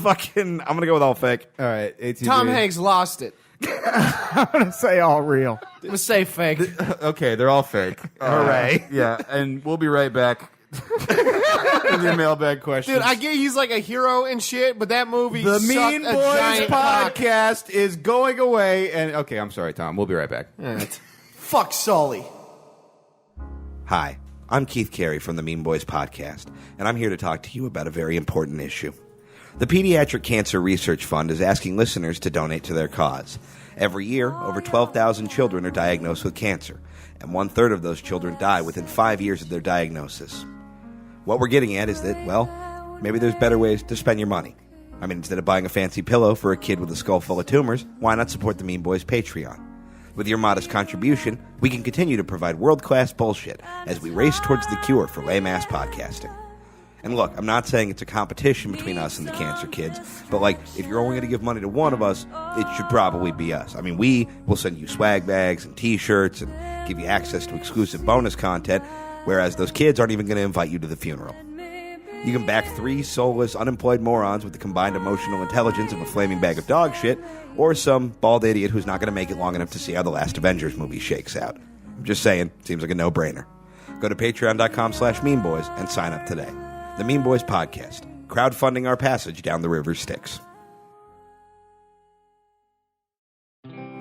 go with all fake. All right, ATV. Tom Hanks lost it. I'm going to say all real. I'm gonna say fake. Okay, they're all fake. Hooray. Yeah, and we'll be right back with your mailbag questions. Dude, I get he's like a hero and shit, but that movie the sucked Mean a Boys giant cock. podcast is going away. And okay, I'm sorry, Tom. We'll be right back. Fuck Sully. Hi, I'm Keith Carey from the Mean Boys podcast, and I'm here to talk to you about a very important issue. The Pediatric Cancer Research Fund is asking listeners to donate to their cause. Every year, over 12,000 children are diagnosed with cancer, and 1/3 of those children die within 5 years of their diagnosis. What we're getting at is that, well, maybe there's better ways to spend your money. I mean, instead of buying a fancy pillow for a kid with a skull full of tumors, why not support the Mean Boys Patreon? With your modest contribution, we can continue to provide world-class bullshit as we race towards the cure for lame-ass podcasting. And look, I'm not saying it's a competition between us and the cancer kids, but like, if you're only going to give money to one of us, it should probably be us. I mean, we will send you swag bags and t-shirts and give you access to exclusive bonus content, whereas those kids aren't even going to invite you to the funeral. You can back 3 soulless, unemployed morons with the combined emotional intelligence of a flaming bag of dog shit, or some bald idiot who's not going to make it long enough to see how the last Avengers movie shakes out. I'm just saying, seems like a no-brainer. Go to patreon.com/meanboys and sign up today. The Mean Boys Podcast, crowdfunding our passage down the river Styx.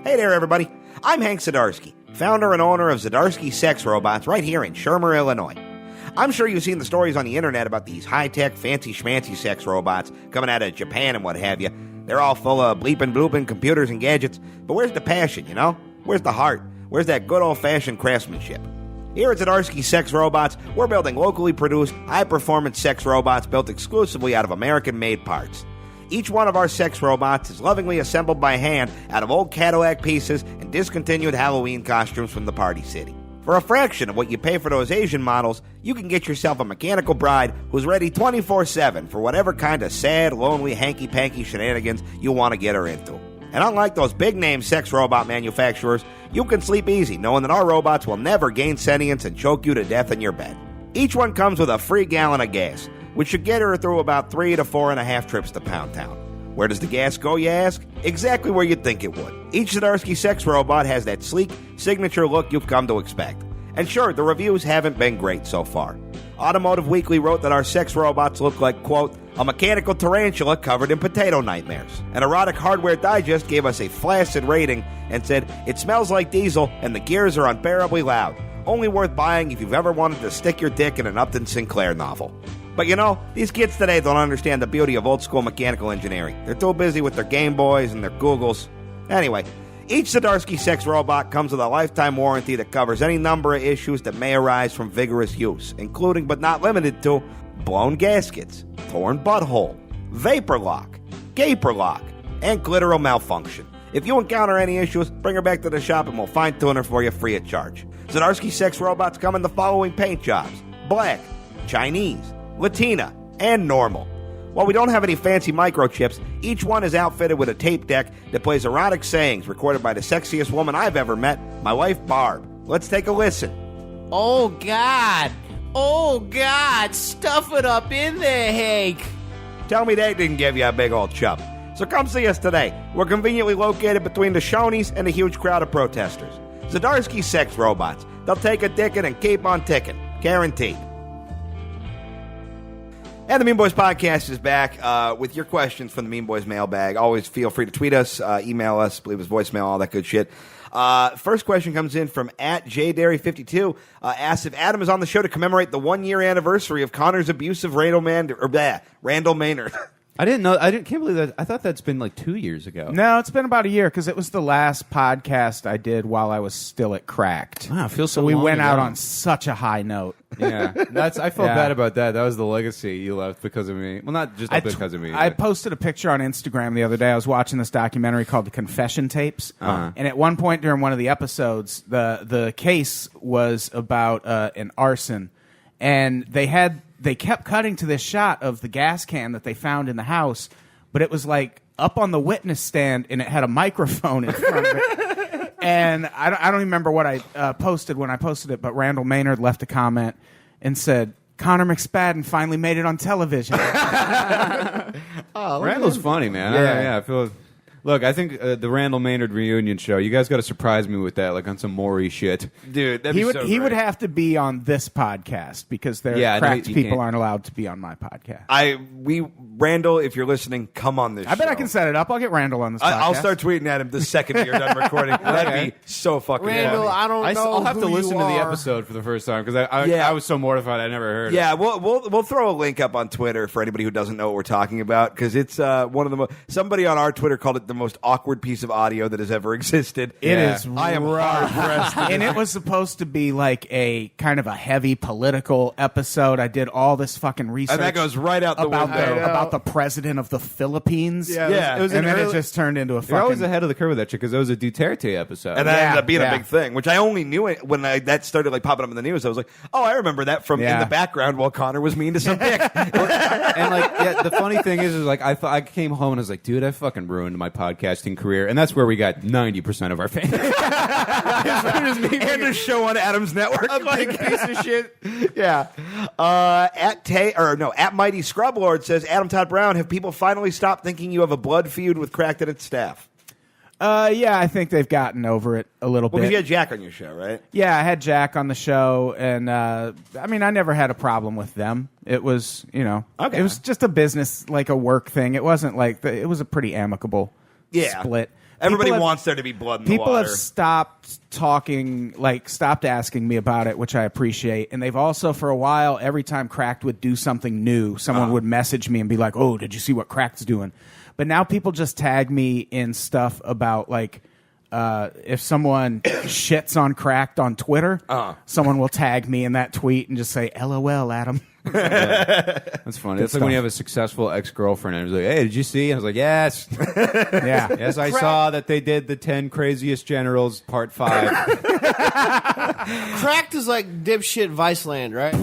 Hey there, everybody. I'm Hank Zdarsky, founder and owner of Zdarsky Sex Robots right here in Shermer, Illinois. I'm sure you've seen the stories on the internet about these high-tech, fancy-schmancy sex robots coming out of Japan and what have you. They're all full of bleeping computers and gadgets, but where's the passion, you know? Where's the heart? Where's that good old-fashioned craftsmanship? Here at Zdarsky Sex Robots, we're building locally produced, high-performance sex robots built exclusively out of American-made parts. Each one of our sex robots is lovingly assembled by hand out of old Cadillac pieces and discontinued Halloween costumes from the Party City. For a fraction of what you pay for those Asian models, you can get yourself a mechanical bride who's ready 24/7 for whatever kind of sad, lonely, hanky-panky shenanigans you want to get her into. And unlike those big-name sex robot manufacturers, you can sleep easy knowing that our robots will never gain sentience and choke you to death in your bed. Each one comes with a free gallon of gas, which should get her through about 3 to 4.5 trips to Pound Town. Where does the gas go, you ask? Exactly where you'd think it would. Each Zdarsky sex robot has that sleek, signature look you've come to expect. And sure, the reviews haven't been great so far. Automotive Weekly wrote that our sex robots look like, quote, a mechanical tarantula covered in potato nightmares. And Erotic Hardware Digest gave us a flaccid rating and said, it smells like diesel and the gears are unbearably loud. Only worth buying if you've ever wanted to stick your dick in an Upton Sinclair novel. But you know, these kids today don't understand the beauty of old-school mechanical engineering. They're too busy with their Game Boys and their Googles. Anyway, each Zdarsky sex robot comes with a lifetime warranty that covers any number of issues that may arise from vigorous use, including but not limited to blown gaskets, torn butthole, vapor lock, gaper lock, and clitoral malfunction. If you encounter any issues, bring her back to the shop and we'll fine-tune her for you free of charge. Zdarsky sex robots come in the following paint jobs: black, Chinese, Latina, and normal. While we don't have any fancy microchips, each one is outfitted with a tape deck that plays erotic sayings recorded by the sexiest woman I've ever met, my wife Barb. Let's take a listen. Oh, God. Oh, God. Stuff it up in there, Hank. Tell me they didn't give you a big old chub. So come see us today. We're conveniently located between the Shoney's and a huge crowd of protesters. Zdarsky sex robots. They'll take a dickin' and keep on ticking. Guaranteed. And the Mean Boys Podcast is back with your questions from the Mean Boys mailbag. Always feel free to tweet us, email us, leave us voicemail, all that good shit. First question comes in from @JDairy52. Asks if Adam is on the show to commemorate the 1-year anniversary of Connor's abuse of Randall Maynard. I didn't know. Can't believe that. I thought that's been like 2 years ago. No, it's been about a year because it was the last podcast I did while I was still at Cracked. Wow, it feels so we long went out ago. on such a high note. Yeah, I felt Yeah. bad about that. That was the legacy you left because of me. Well, not just because of me. I but- posted a picture on Instagram the other day. I was watching this documentary called The Confession Tapes, and at one point during one of the episodes, the case was about an arson. and they kept cutting to this shot of the gas can that they found in the house, but it was like up on the witness stand, and it had a microphone in front of it. And I don't remember what I posted when I posted it, but Randall Maynard left a comment and said, Connor McSpadden finally made it on television. Randall's funny, man. I feel. Look, I think the Randall Maynard reunion show. You guys got to surprise me with that, like on some Maury shit, dude. That'd he be would so he would great. have to be on this podcast because they're Yeah, no, cracked you people can't. aren't allowed to be on my podcast. Randall, if you're listening, come on this. I bet show. I can set it up. I'll get Randall on this podcast. I'll start tweeting at him the second you're done recording. That'd be so fucking Randall, funny. I don't know. I'll have to who listen you to the are. episode for the first time because Yeah. I was so mortified I never heard. Yeah, we'll throw a link up on Twitter for anybody who doesn't know what we're talking about because it's one of the somebody on our Twitter called it the most awkward piece of audio that has ever existed. It is I am hard pressed. and it was supposed to be like a kind of a heavy political episode. I did all this fucking research. And that goes right out the about window. about the president of the Philippines. Yeah. It was and an then early- it just turned into a You're always fucking. ahead of the curve with that shit because it was a Duterte episode. And that ended up being Yeah. a big thing, which I only knew it when that started like popping up in the news. I was like, oh, I remember that from in Yeah. the background while Connor was mean to some dick. And like, yeah, the funny thing is like I came home and I was like, dude, I fucking ruined my podcasting career, and that's where we got 90% of our fans. and a show on Adam's network. Big piece of shit. Yeah. At Mighty Scrub Lord says, Adam Todd Brown, have people finally stopped thinking you have a blood feud with Cracked and its staff? Yeah, I think they've gotten over it a little Well, because bit. you had Jack on your show, right? Yeah, I had Jack on the show, and I mean, I never had a problem with them. It was, Okay. it was just a business, like a work thing. It wasn't like it was a pretty amicable split. Everybody People have- wants there to be blood in the People water. have stopped talking, stopped asking me about it, which I appreciate. And they've also, for a while, every time Cracked would do something new, someone would message me and be like, "Oh, did you see what Cracked's doing?" But now people just tag me in stuff about if someone shits on Cracked on Twitter, someone will tag me in that tweet and just say, "LOL, Adam." That's funny. It's like when you have a successful ex-girlfriend and it's like, hey, did you see? And I was like, yes. Yeah. Yes, I saw that they did the 10 Craziest Generals Part 5. Cracked is like dipshit Viceland, right?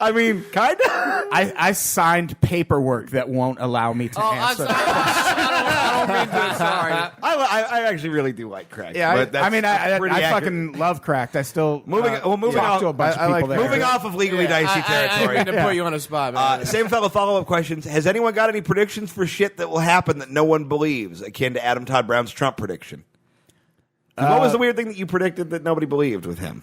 I mean, kind of. I signed paperwork that won't allow me to answer. I don't mean to. Sorry. I actually really do like Cracked. Yeah, but that's I pretty accurate. fucking love Cracked. I still Moving talk off- to a bunch I of like people there. Moving off of legally dicey I didn't territory. mean to put you on a spot, man. Same fellow follow-up questions. Has anyone got any predictions for shit that will happen that no one believes, akin to Adam Todd Brown's Trump prediction? What was the weird thing that you predicted that nobody believed with him?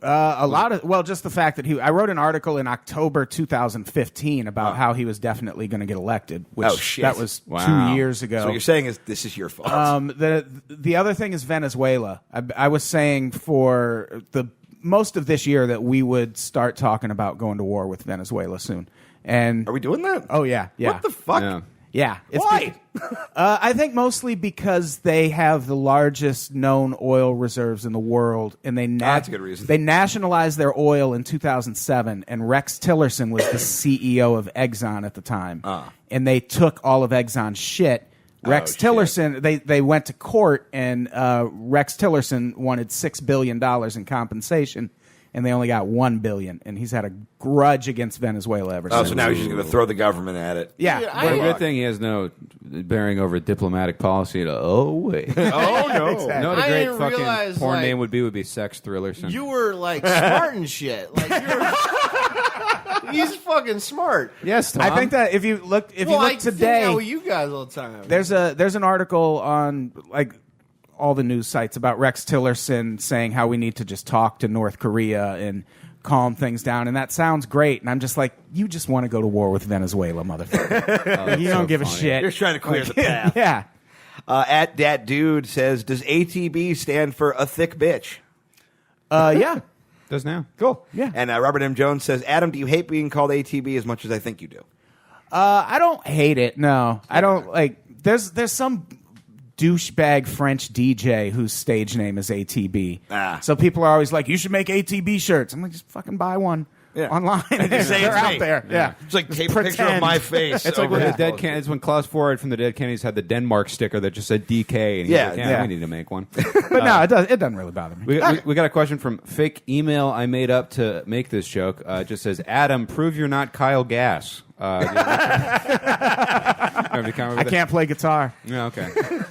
Just the fact that I wrote an article in October 2015 about how he was definitely going to get elected, which Oh, shit. that was Wow. 2 years ago. So what you're saying is this is your fault. The other thing is Venezuela. I was saying for the most of this year that we would start talking about going to war with Venezuela soon. And Are we doing that? Oh yeah. What the fuck? Yeah. Yeah. Why? I think mostly because they have the largest known oil reserves in the world, and That's a good reason. They nationalized their oil in 2007, and Rex Tillerson was the CEO of Exxon at the time, and they took all of Exxon's shit. Rex Tillerson, they went to court, and Rex Tillerson wanted $6 billion in compensation. And they only got $1 billion, and he's had a grudge against Venezuela ever since. Oh, so now he's just going to throw the government at it. Yeah, Dude, But a good thing he has no bearing over diplomatic policy. Wait. Oh, no. You know what a I great didn't fucking realize, porn like, name would be Sex Thrillerson. You were like smart and shit. Like he's fucking smart. Yes, Tom. I think that if you look I today, hang out with you guys all the time. there's an article on all the news sites about Rex Tillerson saying how we need to just talk to North Korea and calm things down, and that sounds great. And I'm just like, you just want to go to war with Venezuela, motherfucker. You don't give a shit. You're just trying to clear the path. Yeah. At that dude says, does ATB stand for a thick bitch? Yeah. does now. Cool. Yeah. And Robert M. Jones says, Adam, do you hate being called ATB as much as I think you do? I don't hate it. No, I don't like. There's some douchebag French DJ whose stage name is ATB. Ah. So people are always like, you should make ATB shirts. I'm like, just fucking buy one. online. say They're it's out me. there. Yeah. It's like take a Pretend. picture of my face. It's like over when the the dead Kennedys, when Klaus Vorad from the Dead Kennedys had the Denmark sticker that just said DK, and he's Yeah, like, yeah. we need to make one. But no, it doesn't really bother me. We got a question from fake email I made up to make this joke. It just says, Adam, prove you're not Kyle Gass. I can't play guitar. Yeah, okay.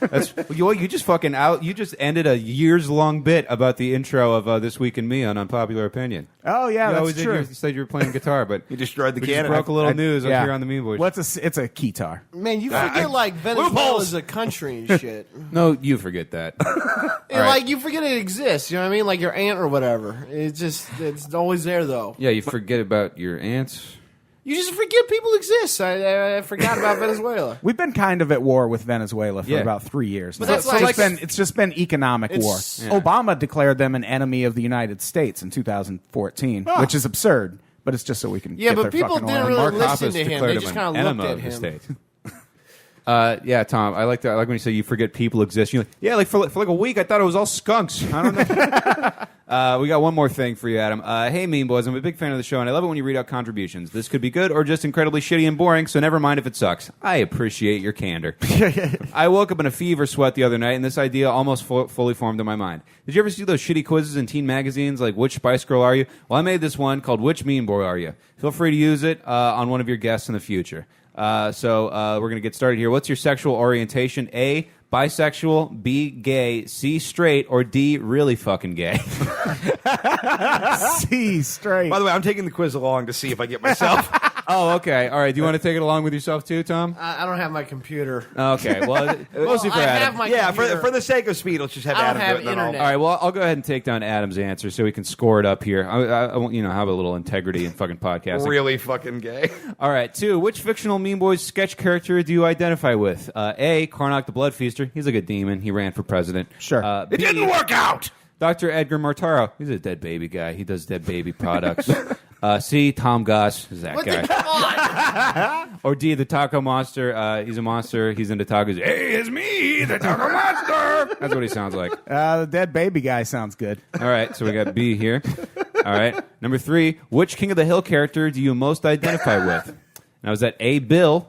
That's you just fucking out. You just ended a years-long bit about the intro of This Week in Me on Unpopular Opinion. Oh yeah, You that's always did. true. You said you were playing guitar, but You destroyed the we just canon. broke a little news up Yeah. here on the Mean Boys. It's a keytar. Man, you forget like Venezuela's a country and shit. No, you forget that. And, like you forget it exists. You know what I mean? Like your aunt or whatever. It's always there though. Yeah, you forget about your aunts. You just forget people exist. I forgot about Venezuela. We've been kind of at war with Venezuela for Yeah. about 3 years. But now. that's like- It's just been economic war. It's- Yeah. Obama declared them an enemy of the United States in 2014, which is absurd. But it's just so we can Yeah, get but their people fucking didn't oil. really Mark listen Hoppus to him. declared They him just an kind of enema looked of at the him. state. Yeah, Tom. I like when you say you forget people exist. You're like, yeah, like for like a week, I thought it was all skunks. I don't know. We got one more thing for you, Adam. Hey, Mean Boys, I'm a big fan of the show, and I love it when you read out contributions. This could be good or just incredibly shitty and boring, so never mind if it sucks. I appreciate your candor. I woke up in a fever sweat the other night, and this idea almost fully formed in my mind. Did you ever see those shitty quizzes in teen magazines, like Which Spice Girl Are You? Well, I made this one called Which Mean Boy Are You? Feel free to use it on one of your guests in the future. So we're going to get started here. What's your sexual orientation? A, bisexual, B, gay, C, straight, or D, really fucking gay? C straight. By the way, I'm taking the quiz along to see if I get myself. Oh, okay. All right. Do you want to take it along with yourself too, Tom? I don't have my computer. Okay. Well, mostly for I Adam. have my yeah, computer. for the sake of speed, let's just have I don't Adam have do it. And then I'll- internet. All right. Well, I'll go ahead and take down Adam's answer so we can score it up here. I want have a little integrity in fucking podcasting. Really fucking gay. All right. 2. Which fictional Mean Boys sketch character do you identify with? A, Karnak the Blood Feaster. He's like a demon. He ran for president. Sure. It didn't work out. Dr. Edgar Martaro. He's a dead baby guy. He does dead baby products. C, Tom Goss. Is that What guy? the, come on! Or D, the Taco Monster. He's a monster. He's into tacos. Hey, it's me, the Taco Monster. That's what he sounds like. The dead baby guy sounds good. All right, so we got B here. All right. Number 3, which King of the Hill character do you most identify with? Now, is that A, Bill,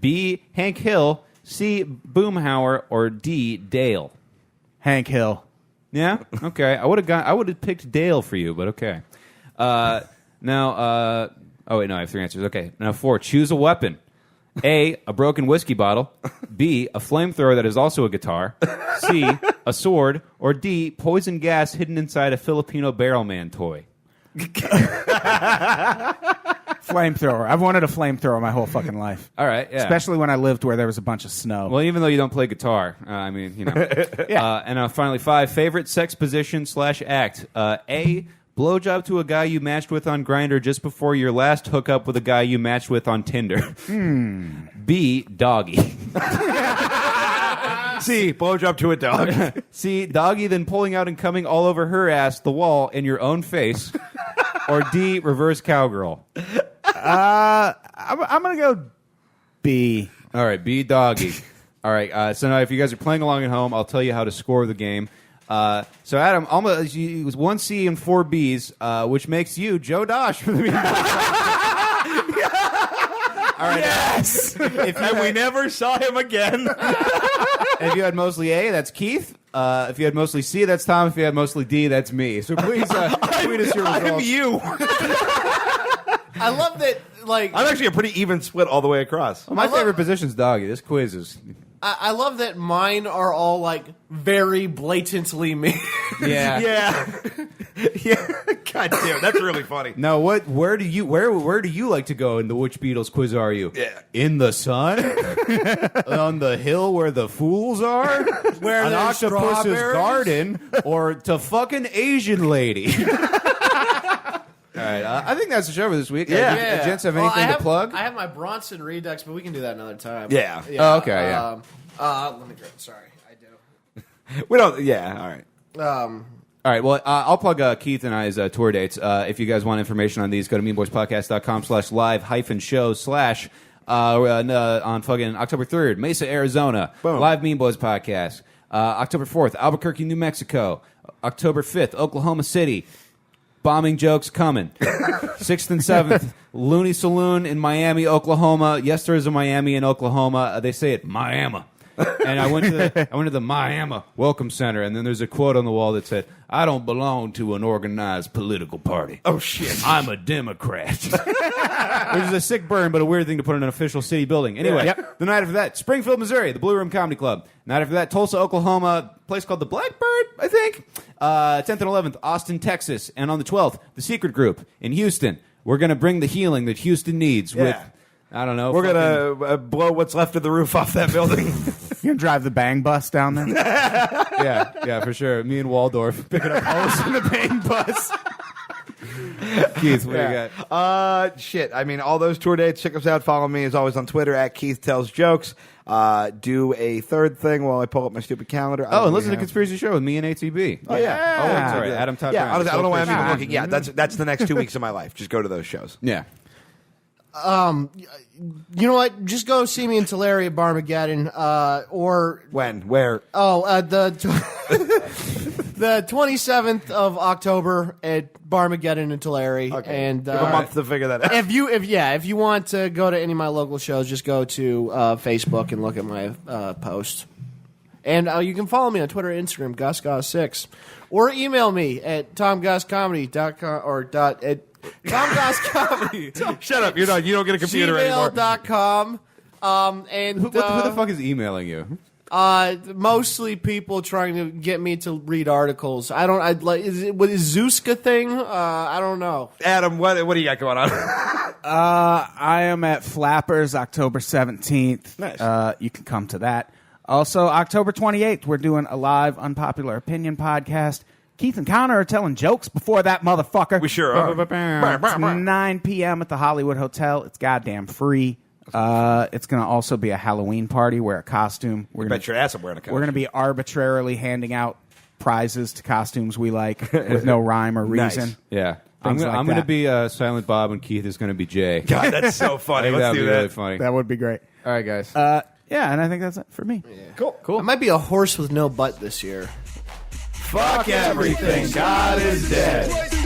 B, Hank Hill, C, Boomhauer, or D, Dale? Hank Hill. Yeah? Okay. I would have picked Dale for you, but okay. Oh wait, no, I have 3 answers. Okay. Now 4, choose a weapon. A broken whiskey bottle. B, a flamethrower that is also a guitar. C, a sword. Or D, poison gas hidden inside a Filipino barrel man toy. Flamethrower. I've wanted a flamethrower my whole fucking life. All right, yeah. Especially when I lived where there was a bunch of snow. Well, even though you don't play guitar, Yeah. And finally, 5, favorite sex position / act. A, blowjob to a guy you matched with on Grindr just before your last hookup with a guy you matched with on Tinder. B, doggy. C, blowjob to a dog. C, doggy then pulling out and coming all over her ass, the wall, in your own face. Or D, reverse cowgirl. I'm going to go B. All right, B, doggy. All right, so now if you guys are playing along at home, I'll tell you how to score the game. So Adam, almost it was 1 C and 4 Bs, which makes you Joe Dosh for the Mean Boys. All right. Yes! And we never saw him again. If you had mostly A, that's Keith. If you had mostly C, that's Tom. If you had mostly D, that's me. So please tweet us your results. I'm you. I love that. Like, I'm actually a pretty even split all the way across. My favorite position's doggy. This quiz is... I love that mine are all like very blatantly me. Yeah. Yeah. God damn, that's really funny. Now, where do you like to go in the Which Beatles quiz are you? Yeah. In the sun? On the hill where the fools are? Where An there's octopus's strawberries? garden? Or to fucking Asian lady? All right, I think that's the show for this week. Yeah. Gents, have Well, anything to plug? I have my Bronson Redux, but we can do that another time. Yeah. Oh, okay, yeah. Let me grab. Sorry, I do. We don't, yeah, all right. All right, well, I'll plug Keith and I's tour dates. If you guys want information on these, go to meanboyspodcast.com/live-show/ on fucking October 3rd, Mesa, Arizona. Boom. Live Mean Boys podcast. October 4th, Albuquerque, New Mexico. October 5th, Oklahoma City. bombing jokes coming. 6th and 7th, Looney Saloon in Miami, Oklahoma. Yes, there is a Miami in Oklahoma. They say it Miami. And I went to the Miami Welcome Center, and then there's a quote on the wall that said, "I don't belong to an organized political party. Oh shit! I'm a Democrat." Which is a sick burn, but a weird thing to put in an official city building. Anyway, The night after that, Springfield, Missouri, the Blue Room Comedy Club. Night after that, Tulsa, Oklahoma, a place called the Blackbird, I think. 10th and 11th, Austin, Texas. And on the 12th, the Secret Group in Houston. We're going to bring the healing that Houston needs with, I don't know. We're going to blow what's left of the roof off that building. You're going to drive the bang bus down there? Yeah, for sure. Me and Waldorf picking up hoes in the bang bus. Keith, what do you got? Shit. I mean, all those tour dates. Check us out. Follow me as always on Twitter at Keith Tells Jokes. Do a third thing while I pull up my stupid calendar. Oh, and listen to Conspiracy Show with me and ATB. Oh yeah. Oh, sorry. Adam Todd. Yeah, Brown. I don't know why I'm even looking. Yeah, that's the next 2 weeks of my life. Just go to those shows. Yeah. You know what? Just go see me in Tulare at Barmageddon, or When? Where? the 27th of October at Barmageddon in Tulare. Okay. And Give a month to figure that out. if you want to go to any of my local shows, just go to Facebook and look at my post. And you can follow me on Twitter and Instagram, GusGoss6, or email me at tomgosscomedy.com or at tomgosscomedy. Shut up! You don't get a computer anymore. gmail.com. And Who the fuck is emailing you? mostly people trying to get me to read articles. Is it what is Zeuska thing? I don't know. Adam, what do you got going on? I am at Flappers October 17th. Nice. You can come to that. Also, October 28th, we're doing a live Unpopular Opinion podcast. Keith and Connor are telling jokes before that motherfucker. We sure are. It's 9 p.m. at the Hollywood Hotel. It's goddamn free. It's going to also be a Halloween party. Wear a costume. Bet your ass I'm wearing a costume. We're going to be arbitrarily handing out prizes to costumes we like with no rhyme or reason. Nice. Yeah. Things I'm like going to that. be Silent Bob, and Keith is going to be Jay. God, that's so funny. I think Let's that'd do be that. really funny. That would be great. All right, guys. Yeah, and I think that's it for me. Cool. I might be a horse with no butt this year. Fuck everything. God is dead. Crazy.